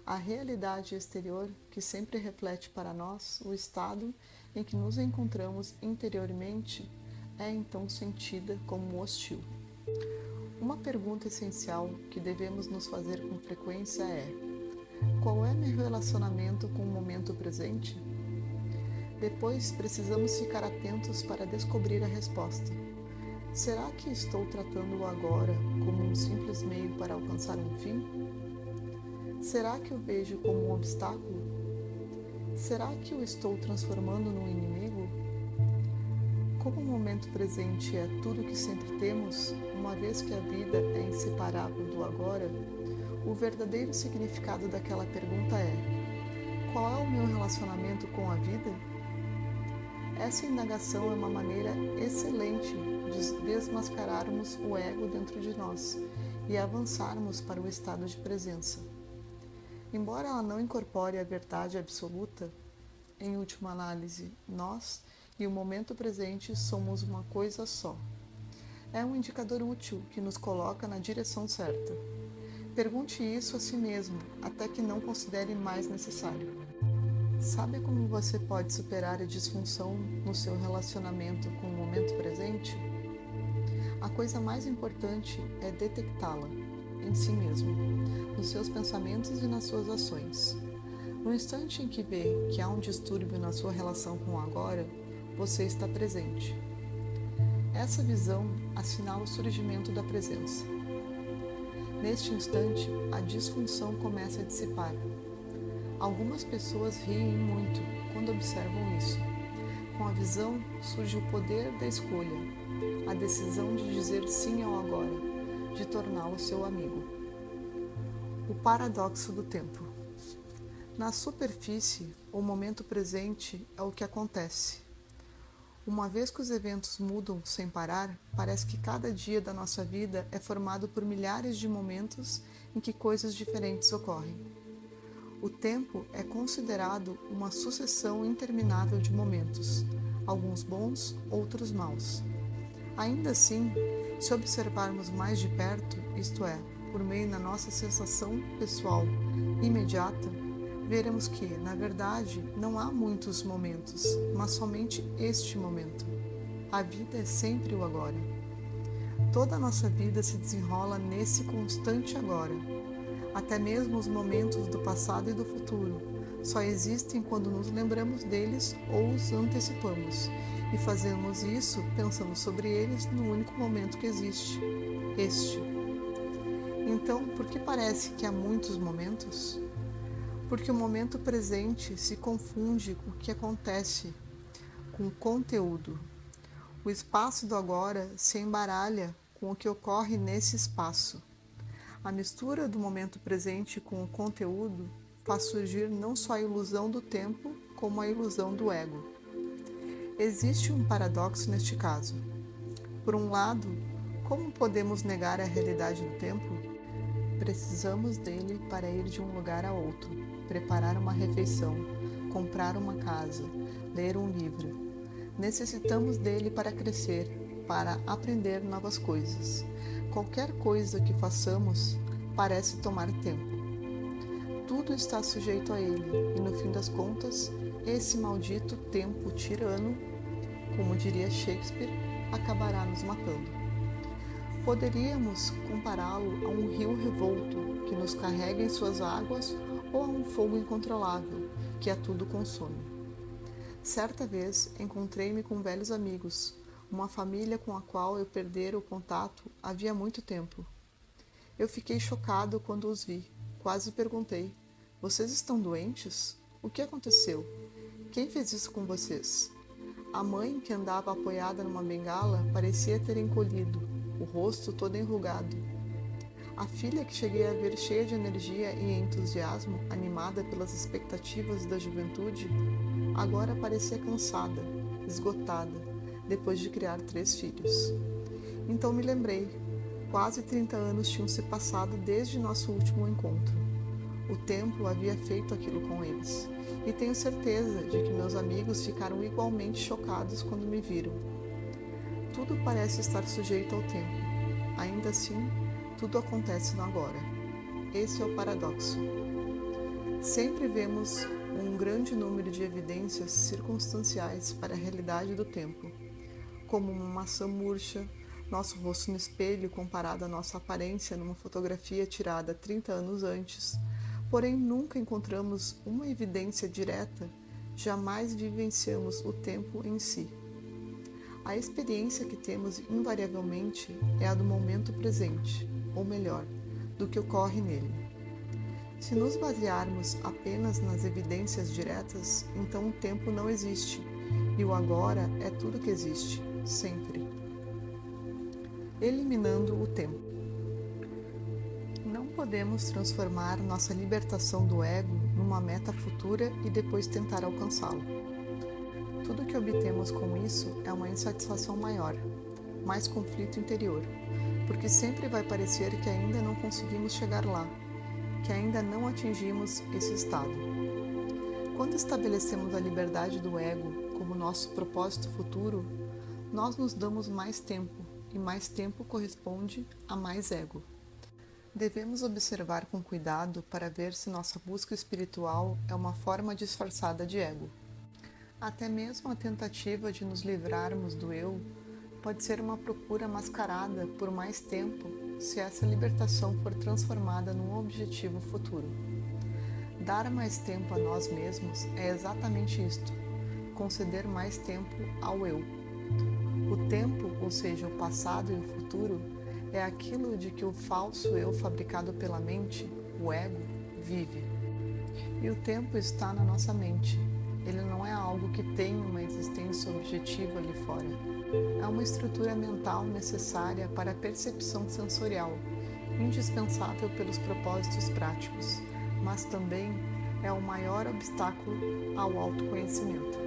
A realidade exterior, que sempre reflete para nós o estado em que nos encontramos interiormente, é então sentida como hostil. Uma pergunta essencial que devemos nos fazer com frequência é: qual é meu relacionamento com o momento presente? Depois precisamos ficar atentos para descobrir a resposta. Será que estou tratando o agora como um simples meio para alcançar um fim? Será que o vejo como um obstáculo? Será que o estou transformando num inimigo? Como o momento presente é tudo o que sempre temos, uma vez que a vida é inseparável do agora, o verdadeiro significado daquela pergunta é: qual é o meu relacionamento com a vida? Essa indagação é uma maneira excelente de desmascararmos o ego dentro de nós e avançarmos para o estado de presença. Embora ela não incorpore a verdade absoluta, em última análise, nós e o momento presente somos uma coisa só. É um indicador útil que nos coloca na direção certa. Pergunte isso a si mesmo, até que não considere mais necessário. Sabe como você pode superar a disfunção no seu relacionamento com o momento presente? A coisa mais importante é detectá-la em si mesmo, nos seus pensamentos e nas suas ações. No instante em que vê que há um distúrbio na sua relação com o agora, você está presente. Essa visão assinala o surgimento da presença. Neste instante, a disfunção começa a dissipar. Algumas pessoas riem muito quando observam isso. Com a visão surge o poder da escolha, a decisão de dizer sim ao agora, de torná-lo seu amigo. O paradoxo do tempo. Na superfície, o momento presente é o que acontece. Uma vez que os eventos mudam sem parar, parece que cada dia da nossa vida é formado por milhares de momentos em que coisas diferentes ocorrem. O tempo é considerado uma sucessão interminável de momentos, alguns bons, outros maus. Ainda assim, se observarmos mais de perto, isto é, por meio da nossa sensação pessoal imediata, veremos que, na verdade, não há muitos momentos, mas somente este momento. A vida é sempre o agora. Toda a nossa vida se desenrola nesse constante agora. Até mesmo os momentos do passado e do futuro só existem quando nos lembramos deles ou os antecipamos, e fazemos isso pensando sobre eles no único momento que existe, este. Então, por que parece que há muitos momentos? Porque o momento presente se confunde com o que acontece, com o conteúdo. O espaço do agora se embaralha com o que ocorre nesse espaço. A mistura do momento presente com o conteúdo faz surgir não só a ilusão do tempo, como a ilusão do ego. Existe um paradoxo neste caso. Por um lado, como podemos negar a realidade do tempo? Precisamos dele para ir de um lugar a outro, preparar uma refeição, comprar uma casa, ler um livro. Necessitamos dele para crescer, para aprender novas coisas. Qualquer coisa que façamos parece tomar tempo. Tudo está sujeito a ele, e no fim das contas, esse maldito tempo tirano, como diria Shakespeare, acabará nos matando. Poderíamos compará-lo a um rio revolto que nos carrega em suas águas ou a um fogo incontrolável que a tudo consome. Certa vez encontrei-me com velhos amigos, uma família com a qual eu perdera o contato havia muito tempo. Eu fiquei chocado quando os vi. Quase perguntei: "Vocês estão doentes? O que aconteceu? Quem fez isso com vocês?" A mãe, que andava apoiada numa bengala, parecia ter encolhido, o rosto todo enrugado. A filha, que cheguei a ver cheia de energia e entusiasmo, animada pelas expectativas da juventude, agora parecia cansada, esgotada, depois de criar 3 filhos. Então me lembrei, quase 30 anos tinham se passado desde nosso último encontro. O tempo havia feito aquilo com eles, e tenho certeza de que meus amigos ficaram igualmente chocados quando me viram. Tudo parece estar sujeito ao tempo. Ainda assim, tudo acontece no agora. Esse é o paradoxo. Sempre vemos um grande número de evidências circunstanciais para a realidade do tempo, como uma maçã murcha, nosso rosto no espelho comparado à nossa aparência numa fotografia tirada 30 anos antes, porém nunca encontramos uma evidência direta, jamais vivenciamos o tempo em si. A experiência que temos invariavelmente é a do momento presente, ou melhor, do que ocorre nele. Se nos basearmos apenas nas evidências diretas, então o tempo não existe, e o agora é tudo que existe, sempre. Eliminando o tempo. Não podemos transformar nossa libertação do ego numa meta futura e depois tentar alcançá-lo. Tudo que obtemos com isso é uma insatisfação maior, mais conflito interior, porque sempre vai parecer que ainda não conseguimos chegar lá, que ainda não atingimos esse estado. Quando estabelecemos a liberdade do ego como nosso propósito futuro, nós nos damos mais tempo, e mais tempo corresponde a mais ego. Devemos observar com cuidado para ver se nossa busca espiritual é uma forma disfarçada de ego. Até mesmo a tentativa de nos livrarmos do eu pode ser uma procura mascarada por mais tempo se essa libertação for transformada num objetivo futuro. Dar mais tempo a nós mesmos é exatamente isto: conceder mais tempo ao eu. O tempo, ou seja, o passado e o futuro, é aquilo de que o falso eu fabricado pela mente, o ego, vive. E o tempo está na nossa mente. Ele não é algo que tem uma existência objetiva ali fora. É uma estrutura mental necessária para a percepção sensorial, indispensável pelos propósitos práticos, mas também é o maior obstáculo ao autoconhecimento.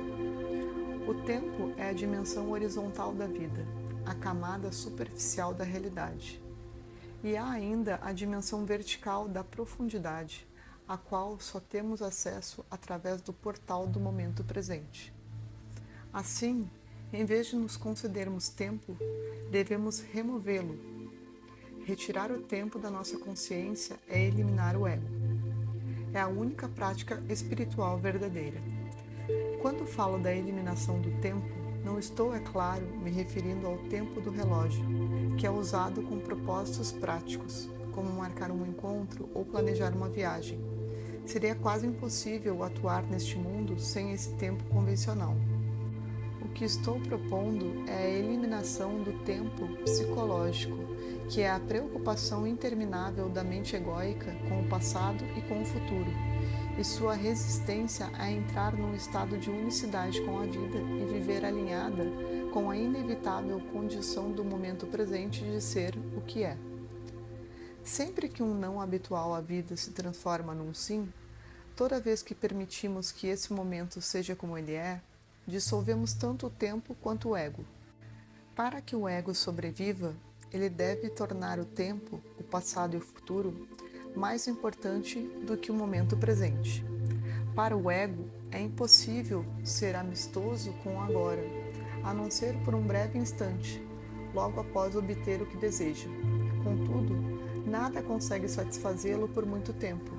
O tempo é a dimensão horizontal da vida, a camada superficial da realidade. E há ainda a dimensão vertical da profundidade, a qual só temos acesso através do portal do momento presente. Assim, em vez de nos concedermos tempo, devemos removê-lo. Retirar o tempo da nossa consciência é eliminar o ego. É a única prática espiritual verdadeira. Quando falo da eliminação do tempo, não estou, é claro, me referindo ao tempo do relógio, que é usado com propósitos práticos, como marcar um encontro ou planejar uma viagem. Seria quase impossível atuar neste mundo sem esse tempo convencional. O que estou propondo é a eliminação do tempo psicológico, que é a preocupação interminável da mente egóica com o passado e com o futuro, e sua resistência a entrar num estado de unicidade com a vida e viver alinhada com a inevitável condição do momento presente de ser o que é. Sempre que um não habitual à vida se transforma num sim, toda vez que permitimos que esse momento seja como ele é, dissolvemos tanto o tempo quanto o ego. Para que o ego sobreviva, ele deve tornar o tempo, o passado e o futuro mais importante do que o momento presente. Para o ego, é impossível ser amistoso com o agora, a não ser por um breve instante, logo após obter o que deseja. Contudo, nada consegue satisfazê-lo por muito tempo.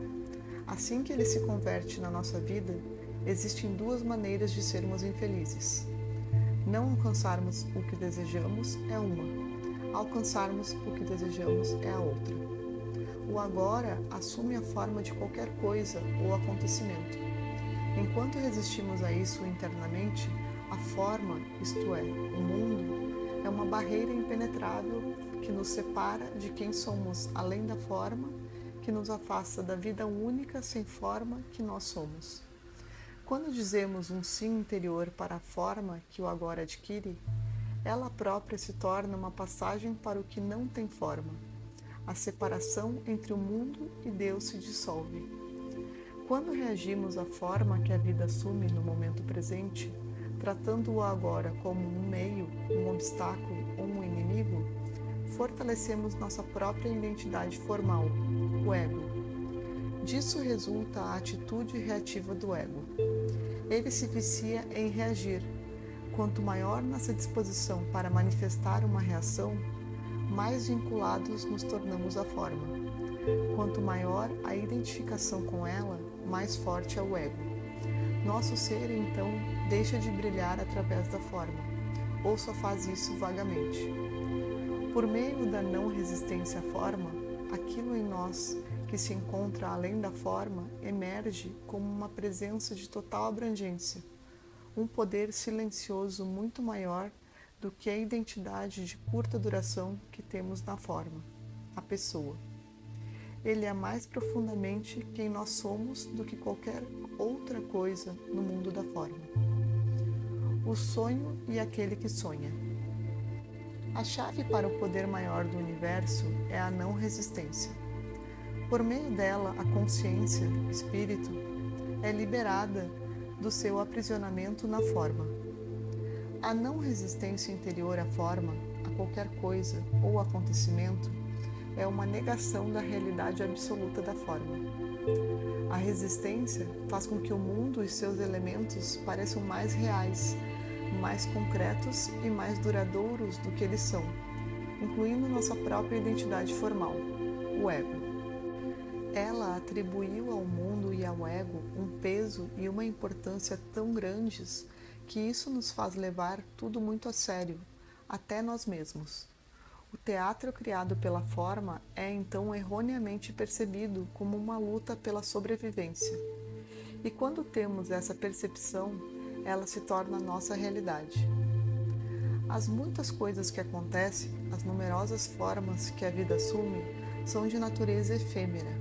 Assim que ele se converte na nossa vida, existem duas maneiras de sermos infelizes. Não alcançarmos o que desejamos é uma, alcançarmos o que desejamos é a outra. O agora assume a forma de qualquer coisa ou acontecimento. Enquanto resistimos a isso internamente, a forma, isto é, o mundo, é uma barreira impenetrável que nos separa de quem somos além da forma, que nos afasta da vida única sem forma que nós somos. Quando dizemos um sim interior para a forma que o agora adquire, ela própria se torna uma passagem para o que não tem forma. A separação entre o mundo e Deus se dissolve. Quando reagimos à forma que a vida assume no momento presente, tratando-o agora como um meio, um obstáculo ou um inimigo, fortalecemos nossa própria identidade formal, o ego. Disso resulta a atitude reativa do ego. Ele se vicia em reagir. Quanto maior nossa disposição para manifestar uma reação, mais vinculados nos tornamos à forma. Quanto maior a identificação com ela, mais forte é o ego. Nosso ser, então, deixa de brilhar através da forma, ou só faz isso vagamente. Por meio da não resistência à forma, aquilo em nós que se encontra além da forma emerge como uma presença de total abrangência, um poder silencioso muito maior do que a identidade de curta duração que temos na forma, a pessoa. Ele é mais profundamente quem nós somos do que qualquer outra coisa no mundo da forma. O sonho e aquele que sonha. A chave para o poder maior do universo é a não resistência. Por meio dela, a consciência, espírito, é liberada do seu aprisionamento na forma. A não resistência interior à forma, a qualquer coisa ou acontecimento, é uma negação da realidade absoluta da forma. A resistência faz com que o mundo e seus elementos pareçam mais reais, mais concretos e mais duradouros do que eles são, incluindo nossa própria identidade formal, o ego. Ela atribuiu ao mundo e ao ego um peso e uma importância tão grandes que isso nos faz levar tudo muito a sério, até nós mesmos. O teatro criado pela forma é então erroneamente percebido como uma luta pela sobrevivência. E quando temos essa percepção, ela se torna nossa realidade. As muitas coisas que acontecem, as numerosas formas que a vida assume, são de natureza efêmera.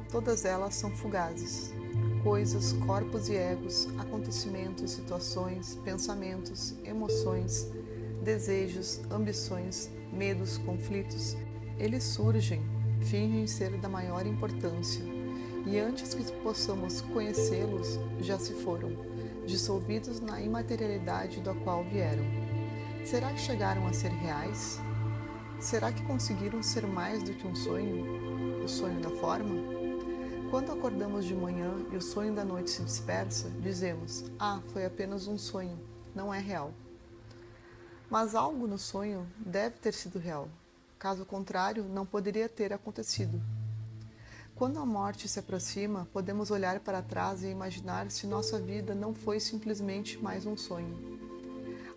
Todas elas são fugazes. Coisas, corpos e egos, acontecimentos, situações, pensamentos, emoções, desejos, ambições, medos, conflitos, eles surgem, fingem ser da maior importância, e antes que possamos conhecê-los, já se foram, dissolvidos na imaterialidade da qual vieram. Será que chegaram a ser reais? Será que conseguiram ser mais do que um sonho? O sonho da forma? Quando acordamos de manhã e o sonho da noite se dispersa, dizemos: foi apenas um sonho, não é real. Mas algo no sonho deve ter sido real. Caso contrário, não poderia ter acontecido. Quando a morte se aproxima, podemos olhar para trás e imaginar se nossa vida não foi simplesmente mais um sonho.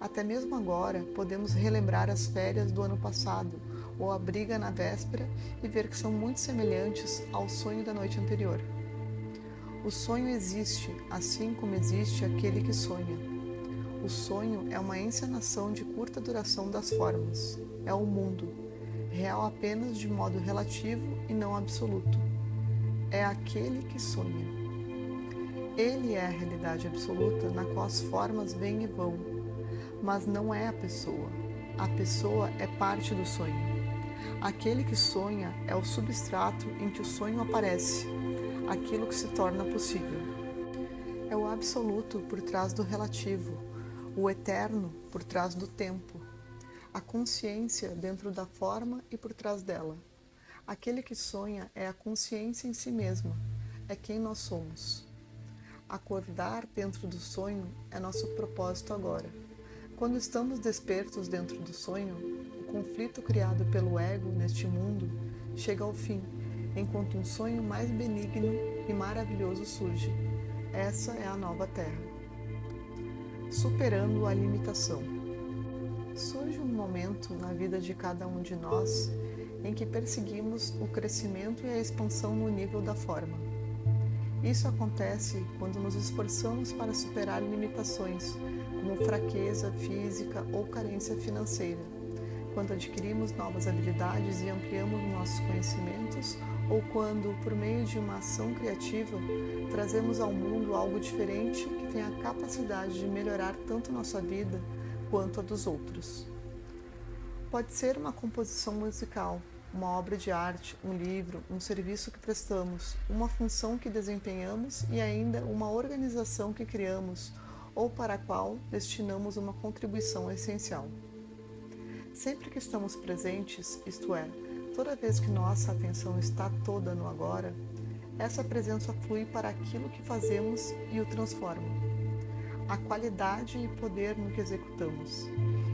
Até mesmo agora, podemos relembrar as férias do ano passado ou a briga na véspera e ver que são muito semelhantes ao sonho da noite anterior. O sonho existe, assim como existe aquele que sonha. O sonho é uma encenação de curta duração das formas. É o mundo, real apenas de modo relativo e não absoluto. É aquele que sonha. Ele é a realidade absoluta na qual as formas vêm e vão, mas não é a pessoa. A pessoa é parte do sonho. Aquele que sonha é o substrato em que o sonho aparece, aquilo que se torna possível. É o absoluto por trás do relativo, o eterno por trás do tempo, a consciência dentro da forma e por trás dela. Aquele que sonha é a consciência em si mesma, é quem nós somos. Acordar dentro do sonho é nosso propósito agora. Quando estamos despertos dentro do sonho, o conflito criado pelo ego neste mundo chega ao fim, enquanto um sonho mais benigno e maravilhoso surge. Essa é a nova Terra. Superando a limitação. Surge um momento na vida de cada um de nós em que perseguimos o crescimento e a expansão no nível da forma. Isso acontece quando nos esforçamos para superar limitações, como fraqueza física ou carência financeira, quando adquirimos novas habilidades e ampliamos nossos conhecimentos, ou quando, por meio de uma ação criativa, trazemos ao mundo algo diferente que tem a capacidade de melhorar tanto nossa vida quanto a dos outros. Pode ser uma composição musical, uma obra de arte, um livro, um serviço que prestamos, uma função que desempenhamos e ainda uma organização que criamos ou para a qual destinamos uma contribuição essencial. Sempre que estamos presentes, isto é, toda vez que nossa atenção está toda no agora, essa presença flui para aquilo que fazemos e o transforma. A qualidade e poder no que executamos.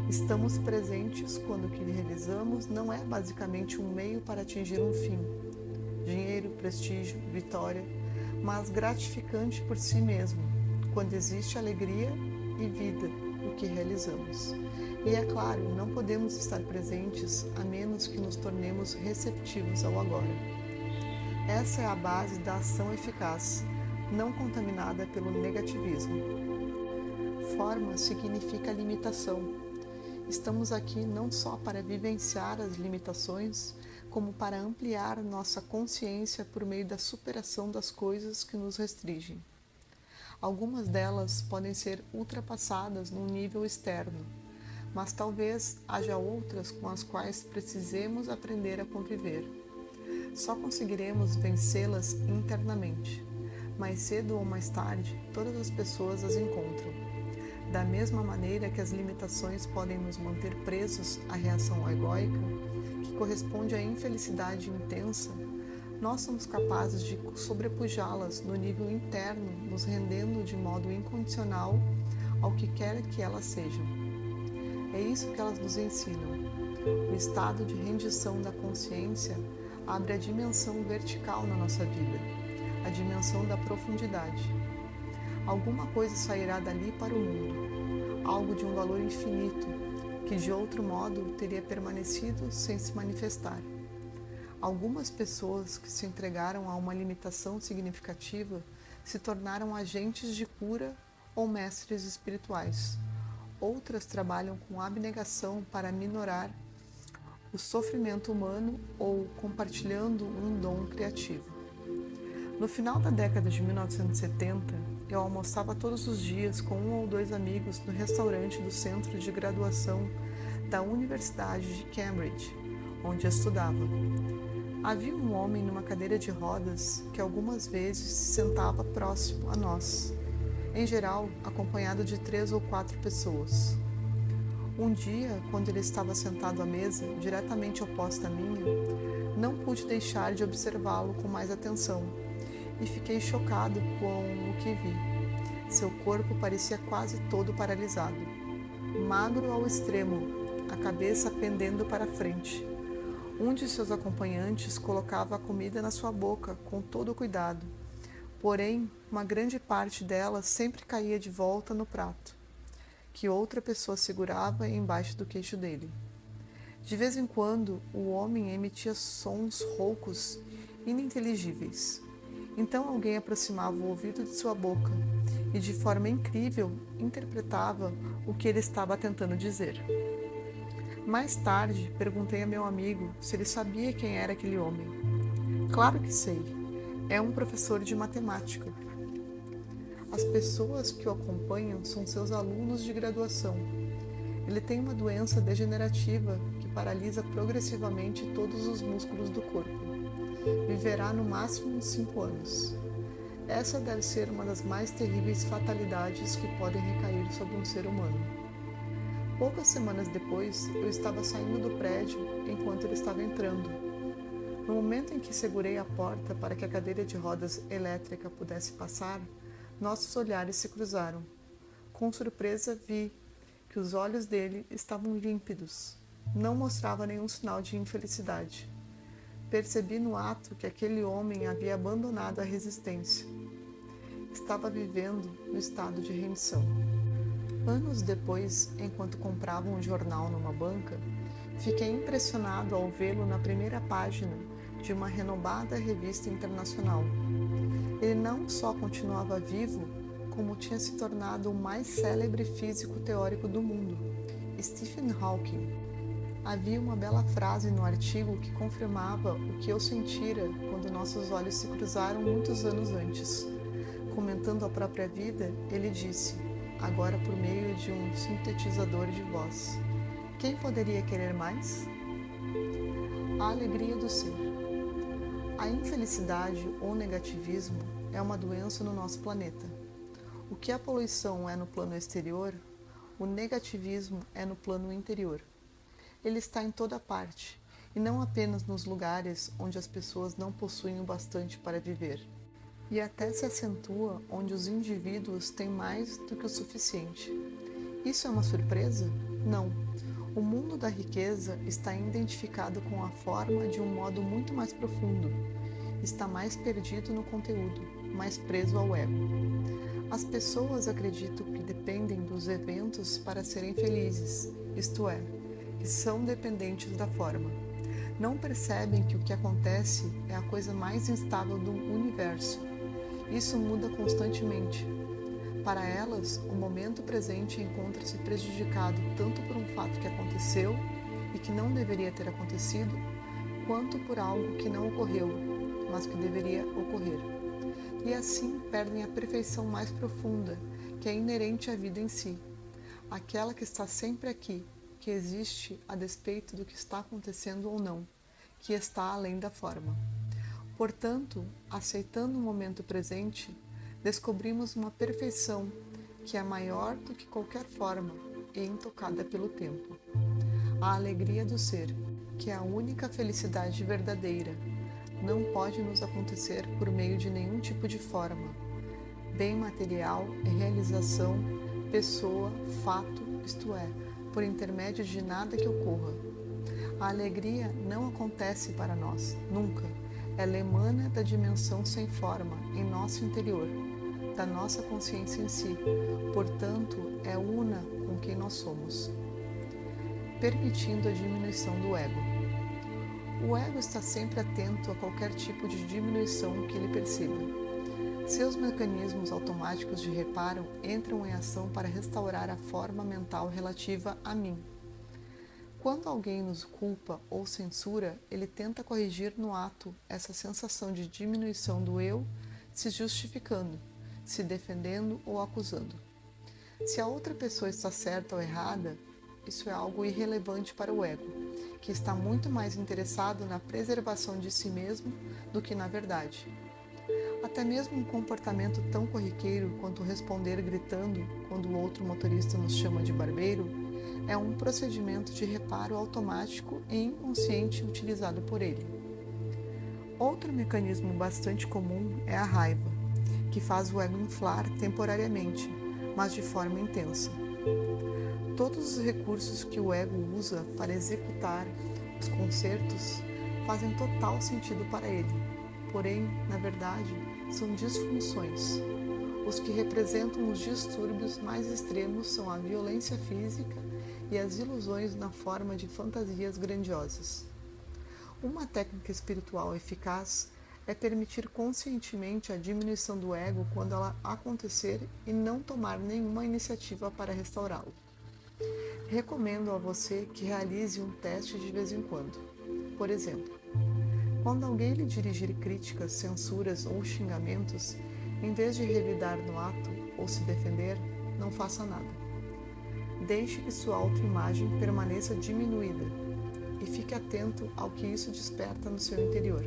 Estamos presentes quando o que realizamos não é basicamente um meio para atingir um fim, dinheiro, prestígio, vitória, mas gratificante por si mesmo, quando existe alegria e vida no que realizamos. E é claro, não podemos estar presentes a menos que nos tornemos receptivos ao agora. Essa é a base da ação eficaz, não contaminada pelo negativismo. Forma significa limitação. Estamos aqui não só para vivenciar as limitações, como para ampliar nossa consciência por meio da superação das coisas que nos restringem. Algumas delas podem ser ultrapassadas num nível externo, mas talvez haja outras com as quais precisemos aprender a conviver. Só conseguiremos vencê-las internamente. Mais cedo ou mais tarde, todas as pessoas as encontram. Da mesma maneira que as limitações podem nos manter presos à reação egóica, que corresponde à infelicidade intensa, nós somos capazes de sobrepujá-las no nível interno, nos rendendo de modo incondicional ao que quer que elas sejam. É isso que elas nos ensinam. O estado de rendição da consciência abre a dimensão vertical na nossa vida, a dimensão da profundidade. Alguma coisa sairá dali para o mundo, algo de um valor infinito, que de outro modo teria permanecido sem se manifestar. Algumas pessoas que se entregaram a uma limitação significativa se tornaram agentes de cura ou mestres espirituais. Outras trabalham com abnegação para minorar o sofrimento humano ou compartilhando um dom criativo. No final da década de 1970, eu almoçava todos os dias com 1 ou 2 amigos no restaurante do centro de graduação da Universidade de Cambridge, onde estudava. Havia um homem numa cadeira de rodas que algumas vezes se sentava próximo a nós, em geral acompanhado de 3 ou 4 pessoas. Um dia, quando ele estava sentado à mesa, diretamente oposta à minha, não pude deixar de observá-lo com mais atenção e fiquei chocado com o que vi. Seu corpo parecia quase todo paralisado, magro ao extremo, a cabeça pendendo para frente. Um de seus acompanhantes colocava a comida na sua boca com todo cuidado, porém, uma grande parte dela sempre caía de volta no prato, que outra pessoa segurava embaixo do queixo dele. De vez em quando, o homem emitia sons roucos ininteligíveis. Então alguém aproximava o ouvido de sua boca e, de forma incrível, interpretava o que ele estava tentando dizer. Mais tarde, perguntei a meu amigo se ele sabia quem era aquele homem. Claro que sei. É um professor de matemática. As pessoas que o acompanham são seus alunos de graduação. Ele tem uma doença degenerativa que paralisa progressivamente todos os músculos do corpo. Viverá no máximo 5 anos. Essa deve ser uma das mais terríveis fatalidades que podem recair sobre um ser humano. Poucas semanas depois, eu estava saindo do prédio enquanto ele estava entrando. No momento em que segurei a porta para que a cadeira de rodas elétrica pudesse passar, nossos olhares se cruzaram. Com surpresa, vi que os olhos dele estavam límpidos, não mostrava nenhum sinal de infelicidade. Percebi no ato que aquele homem havia abandonado a resistência. Estava vivendo no estado de remissão. Anos depois, enquanto comprava um jornal numa banca, fiquei impressionado ao vê-lo na primeira página de uma renomada revista internacional. Ele não só continuava vivo, como tinha se tornado o mais célebre físico teórico do mundo, Stephen Hawking. Havia uma bela frase no artigo que confirmava o que eu sentira quando nossos olhos se cruzaram muitos anos antes. Comentando a própria vida, ele disse, agora por meio de um sintetizador de voz: quem poderia querer mais? A alegria do ser. A infelicidade ou negativismo é uma doença no nosso planeta. O que a poluição é no plano exterior, o negativismo é no plano interior. Ele está em toda parte, e não apenas nos lugares onde as pessoas não possuem o bastante para viver. E até se acentua onde os indivíduos têm mais do que o suficiente. Isso é uma surpresa? Não. O mundo da riqueza está identificado com a forma de um modo muito mais profundo. Está mais perdido no conteúdo, mais preso ao ego. As pessoas acreditam que dependem dos eventos para serem felizes, isto é, que são dependentes da forma. Não percebem que o que acontece é a coisa mais instável do universo. Isso muda constantemente. Para elas, o momento presente encontra-se prejudicado tanto por um fato que aconteceu e que não deveria ter acontecido, quanto por algo que não ocorreu, mas que deveria ocorrer. E assim perdem a perfeição mais profunda, que é inerente à vida em si, aquela que está sempre aqui, que existe a despeito do que está acontecendo ou não, que está além da forma. Portanto, aceitando o momento presente, descobrimos uma perfeição que é maior do que qualquer forma e intocada pelo tempo. A alegria do ser, que é a única felicidade verdadeira, não pode nos acontecer por meio de nenhum tipo de forma, bem material, realização, pessoa, fato, isto é, por intermédio de nada que ocorra. A alegria não acontece para nós, nunca. Ela emana da dimensão sem forma, em nosso interior, da nossa consciência em si. Portanto, é una com quem nós somos. Permitindo a diminuição do ego. O ego está sempre atento a qualquer tipo de diminuição que ele perceba. Seus mecanismos automáticos de reparo entram em ação para restaurar a forma mental relativa a mim. Quando alguém nos culpa ou censura, ele tenta corrigir no ato essa sensação de diminuição do eu, se justificando, se defendendo ou acusando. Se a outra pessoa está certa ou errada, isso é algo irrelevante para o ego, que está muito mais interessado na preservação de si mesmo do que na verdade. Até mesmo um comportamento tão corriqueiro quanto responder gritando quando o outro motorista nos chama de barbeiro é um procedimento de reparo automático e inconsciente utilizado por ele. Outro mecanismo bastante comum é a raiva, que faz o ego inflar temporariamente, mas de forma intensa. Todos os recursos que o ego usa para executar os concertos fazem total sentido para ele, porém, na verdade, são disfunções. Os que representam os distúrbios mais extremos são a violência física e as ilusões na forma de fantasias grandiosas. Uma técnica espiritual eficaz é permitir conscientemente a diminuição do ego quando ela acontecer e não tomar nenhuma iniciativa para restaurá-lo. Recomendo a você que realize um teste de vez em quando. Por exemplo, quando alguém lhe dirigir críticas, censuras ou xingamentos, em vez de revidar no ato ou se defender, não faça nada. Deixe que sua autoimagem permaneça diminuída e fique atento ao que isso desperta no seu interior.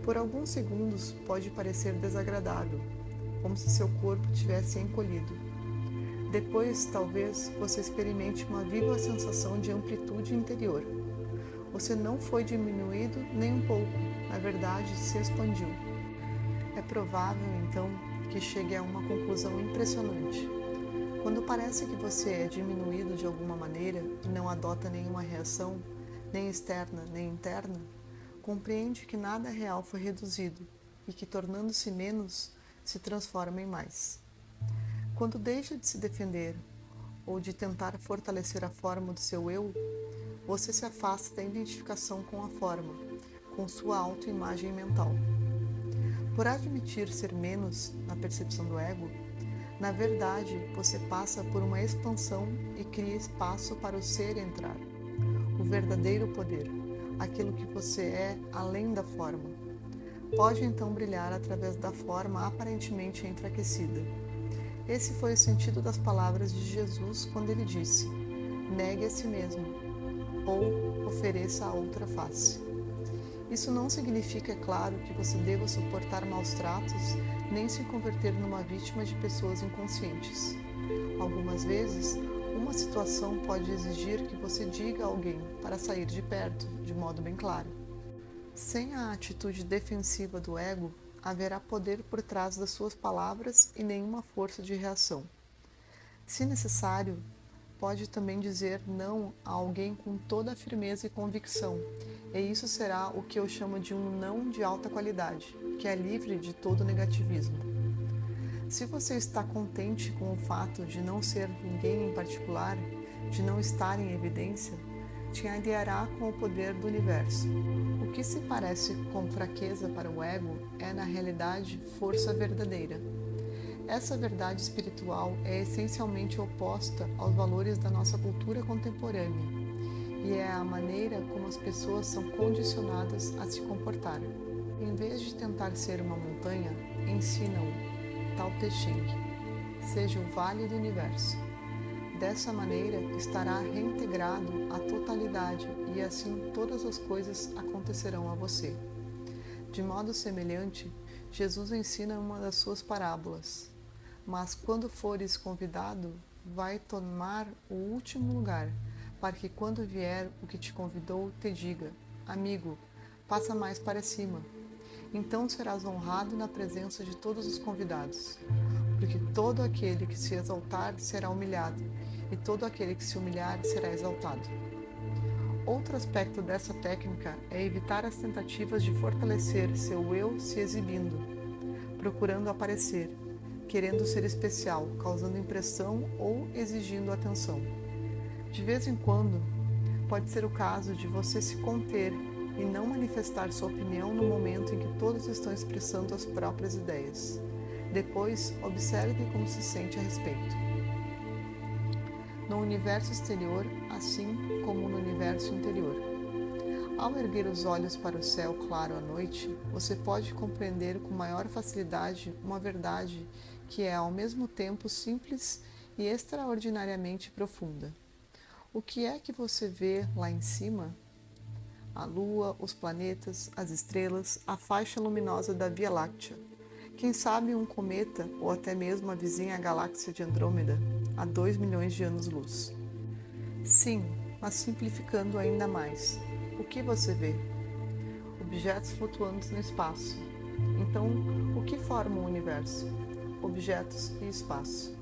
Por alguns segundos pode parecer desagradável, como se seu corpo tivesse encolhido. Depois, talvez, você experimente uma viva sensação de amplitude interior. Você não foi diminuído nem um pouco, na verdade, se expandiu. É provável, então, que chegue a uma conclusão impressionante. Quando parece que você é diminuído de alguma maneira e não adota nenhuma reação, nem externa nem interna, compreende que nada real foi reduzido e que, tornando-se menos, se transforma em mais. Quando deixa de se defender ou de tentar fortalecer a forma do seu eu, você se afasta da identificação com a forma, com sua autoimagem mental. Por admitir ser menos na percepção do ego, na verdade, você passa por uma expansão e cria espaço para o ser entrar. O verdadeiro poder, aquilo que você é além da forma, pode então brilhar através da forma aparentemente enfraquecida. Esse foi o sentido das palavras de Jesus quando ele disse: negue a si mesmo, ou ofereça a outra face. Isso não significa, é claro, que você deva suportar maus tratos, nem se converter numa vítima de pessoas inconscientes. Algumas vezes, uma situação pode exigir que você diga a alguém para sair de perto, de modo bem claro. Sem a atitude defensiva do ego, haverá poder por trás das suas palavras e nenhuma força de reação. Se necessário, pode também dizer não a alguém com toda a firmeza e convicção, e isso será o que eu chamo de um não de alta qualidade, que é livre de todo negativismo. Se você está contente com o fato de não ser ninguém em particular, de não estar em evidência, te aliará com o poder do universo. O que se parece com fraqueza para o ego é, na realidade, força verdadeira. Essa verdade espiritual é essencialmente oposta aos valores da nossa cultura contemporânea e é a maneira como as pessoas são condicionadas a se comportar. Em vez de tentar ser uma montanha, ensinam Tao Te Ching, seja o vale do universo. Dessa maneira, estará reintegrado à totalidade e assim todas as coisas acontecerão a você. De modo semelhante, Jesus ensina uma das suas parábolas: mas quando fores convidado, vai tomar o último lugar, para que quando vier o que te convidou, te diga: amigo, passa mais para cima. Então serás honrado na presença de todos os convidados, porque todo aquele que se exaltar será humilhado, e todo aquele que se humilhar será exaltado. Outro aspecto dessa técnica é evitar as tentativas de fortalecer seu eu se exibindo, procurando aparecer, querendo ser especial, causando impressão ou exigindo atenção. De vez em quando, pode ser o caso de você se conter e não manifestar sua opinião no momento em que todos estão expressando as próprias ideias. Depois, observe como se sente a respeito. No universo exterior, assim como no universo interior. Ao erguer os olhos para o céu claro à noite, você pode compreender com maior facilidade uma verdade que é ao mesmo tempo simples e extraordinariamente profunda. O que é que você vê lá em cima? A Lua, os planetas, as estrelas, a faixa luminosa da Via Láctea. Quem sabe um cometa ou até mesmo a vizinha galáxia de Andrômeda, a 2 milhões de anos-luz. Sim, mas simplificando ainda mais. O que você vê? Objetos flutuantes no espaço. Então, o que forma o universo? Objetos e espaço.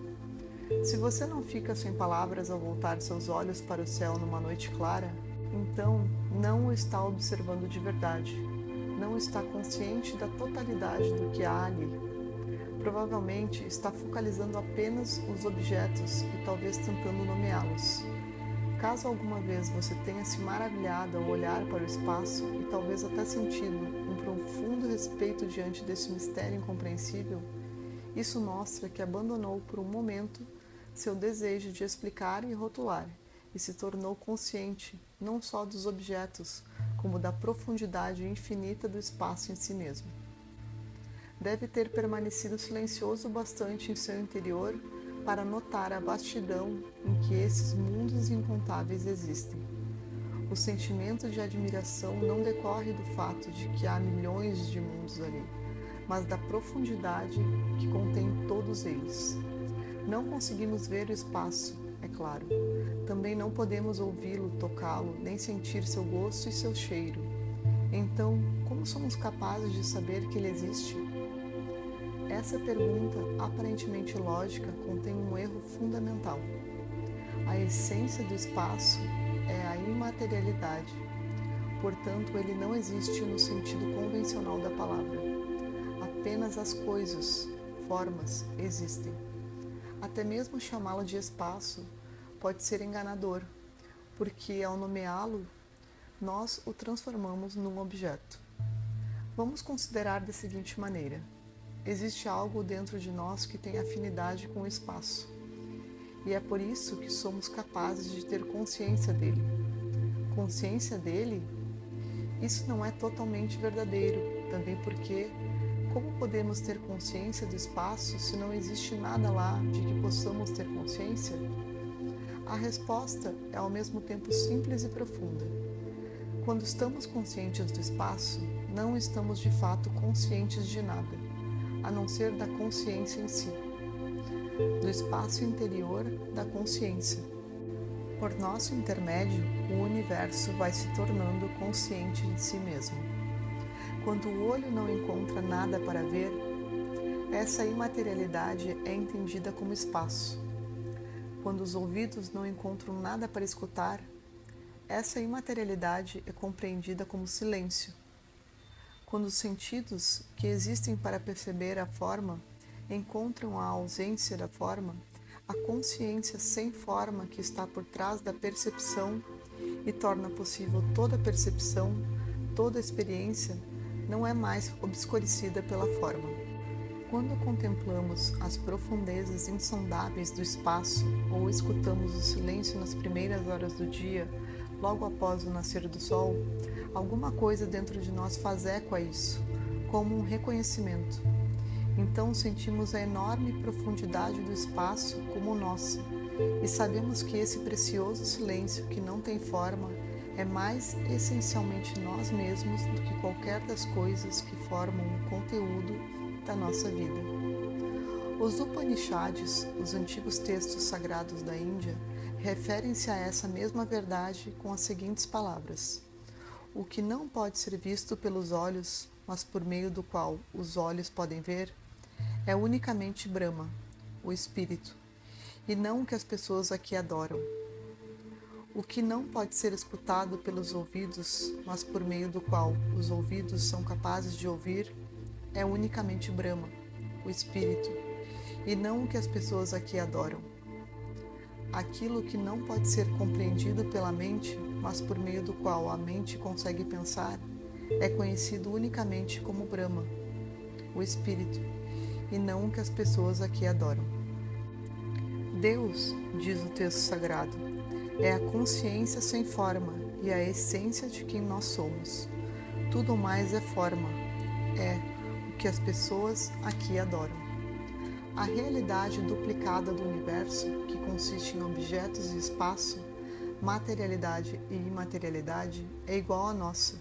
Se você não fica sem palavras ao voltar seus olhos para o céu numa noite clara, então não o está observando de verdade, não está consciente da totalidade do que há ali. Provavelmente está focalizando apenas os objetos e talvez tentando nomeá-los. Caso alguma vez você tenha se maravilhado ao olhar para o espaço e talvez até sentido um profundo respeito diante desse mistério incompreensível, isso mostra que abandonou por um momento seu desejo de explicar e rotular e se tornou consciente não só dos objetos, como da profundidade infinita do espaço em si mesmo. Deve ter permanecido silencioso bastante em seu interior para notar a vastidão em que esses mundos incontáveis existem. O sentimento de admiração não decorre do fato de que há milhões de mundos ali, mas da profundidade que contém todos eles. Não conseguimos ver o espaço, é claro. Também não podemos ouvi-lo, tocá-lo, nem sentir seu gosto e seu cheiro. Então, como somos capazes de saber que ele existe? Essa pergunta, aparentemente lógica, contém um erro fundamental. A essência do espaço é a imaterialidade, portanto, ele não existe no sentido convencional da palavra. Apenas as coisas, formas, existem. Até mesmo chamá-lo de espaço pode ser enganador, porque ao nomeá-lo, nós o transformamos num objeto. Vamos considerar da seguinte maneira: existe algo dentro de nós que tem afinidade com o espaço, e é por isso que somos capazes de ter consciência dele. Consciência dele? Isso não é totalmente verdadeiro, também porque como podemos ter consciência do espaço se não existe nada lá de que possamos ter consciência? A resposta é ao mesmo tempo simples e profunda. Quando estamos conscientes do espaço, não estamos de fato conscientes de nada, a não ser da consciência em si, do espaço interior da consciência. Por nosso intermédio, o universo vai se tornando consciente de si mesmo. Quando o olho não encontra nada para ver, essa imaterialidade é entendida como espaço. Quando os ouvidos não encontram nada para escutar, essa imaterialidade é compreendida como silêncio. Quando os sentidos, que existem para perceber a forma, encontram a ausência da forma, a consciência sem forma que está por trás da percepção e torna possível toda percepção, toda experiência, não é mais obscurecida pela forma. Quando contemplamos as profundezas insondáveis do espaço ou escutamos o silêncio nas primeiras horas do dia, logo após o nascer do sol, alguma coisa dentro de nós faz eco a isso, como um reconhecimento. Então sentimos a enorme profundidade do espaço como nossa e sabemos que esse precioso silêncio que não tem forma é mais essencialmente nós mesmos do que qualquer das coisas que formam o conteúdo da nossa vida. Os Upanishads, os antigos textos sagrados da Índia, referem-se a essa mesma verdade com as seguintes palavras: o que não pode ser visto pelos olhos, mas por meio do qual os olhos podem ver, é unicamente Brahma, o Espírito, e não o que as pessoas aqui adoram. O que não pode ser escutado pelos ouvidos, mas por meio do qual os ouvidos são capazes de ouvir, é unicamente Brahma, o Espírito, e não o que as pessoas aqui adoram. Aquilo que não pode ser compreendido pela mente, mas por meio do qual a mente consegue pensar, é conhecido unicamente como Brahma, o Espírito, e não o que as pessoas aqui adoram. Deus, diz o texto sagrado, é a consciência sem forma e a essência de quem nós somos. Tudo mais é forma, é o que as pessoas aqui adoram. A realidade duplicada do universo, que consiste em objetos e espaço, materialidade e imaterialidade, é igual à nossa.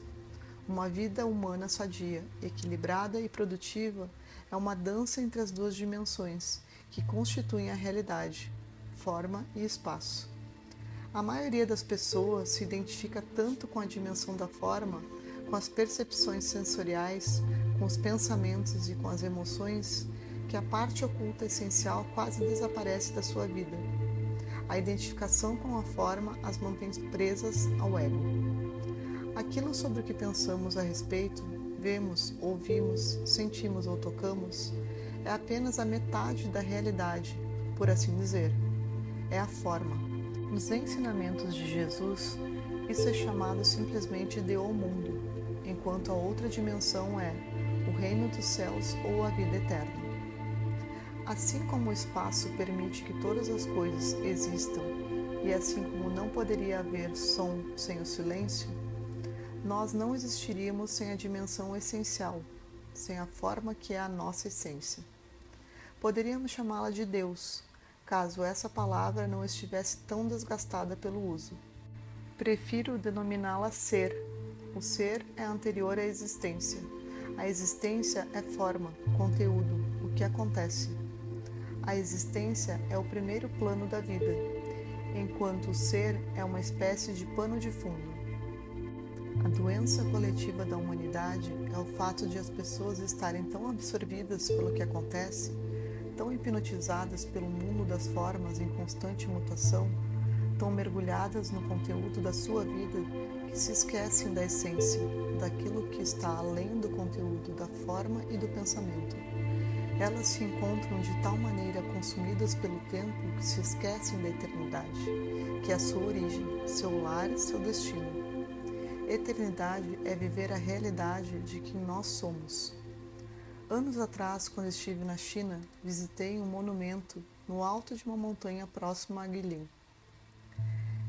Uma vida humana sadia, equilibrada e produtiva é uma dança entre as duas dimensões, que constituem a realidade, forma e espaço. A maioria das pessoas se identifica tanto com a dimensão da forma, com as percepções sensoriais, com os pensamentos e com as emoções, que a parte oculta essencial quase desaparece da sua vida. A identificação com a forma as mantém presas ao ego. Aquilo sobre o que pensamos a respeito, vemos, ouvimos, sentimos ou tocamos, é apenas a metade da realidade, por assim dizer. É a forma. Nos ensinamentos de Jesus, isso é chamado simplesmente de o mundo, enquanto a outra dimensão é o reino dos céus ou a vida eterna. Assim como o espaço permite que todas as coisas existam, e assim como não poderia haver som sem o silêncio, nós não existiríamos sem a dimensão essencial, sem a forma que é a nossa essência. Poderíamos chamá-la de Deus, caso essa palavra não estivesse tão desgastada pelo uso. Prefiro denominá-la ser. O ser é anterior à existência. A existência é forma, conteúdo, o que acontece. A existência é o primeiro plano da vida, enquanto o ser é uma espécie de pano de fundo. A doença coletiva da humanidade é o fato de as pessoas estarem tão absorvidas pelo que acontece, tão hipnotizadas pelo mundo das formas em constante mutação, tão mergulhadas no conteúdo da sua vida, que se esquecem da essência, daquilo que está além do conteúdo da forma e do pensamento. Elas se encontram de tal maneira consumidas pelo tempo que se esquecem da eternidade, que é a sua origem, seu lar e seu destino. Eternidade é viver a realidade de quem nós somos. Anos atrás, quando estive na China, visitei um monumento no alto de uma montanha próxima a Guilin.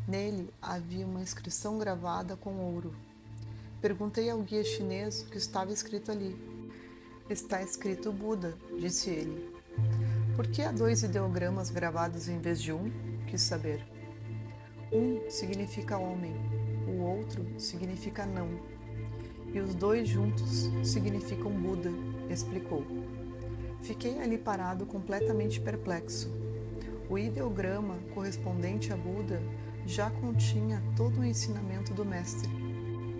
Nele havia uma inscrição gravada com ouro. Perguntei ao guia chinês o que estava escrito ali. Está escrito Buda, disse ele. Por que há 2 ideogramas gravados em vez de um? Quis saber. Um significa homem, o outro significa não. E os 2 juntos significam Buda, explicou. Fiquei ali parado completamente perplexo. O ideograma correspondente a Buda já continha todo o ensinamento do mestre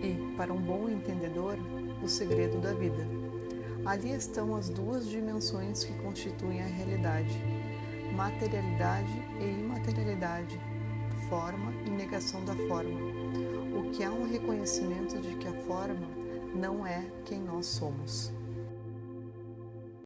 e, para um bom entendedor, o segredo da vida. Ali estão as 2 dimensões que constituem a realidade, materialidade e imaterialidade, forma e negação da forma, o que há um reconhecimento de que a forma não é quem nós somos.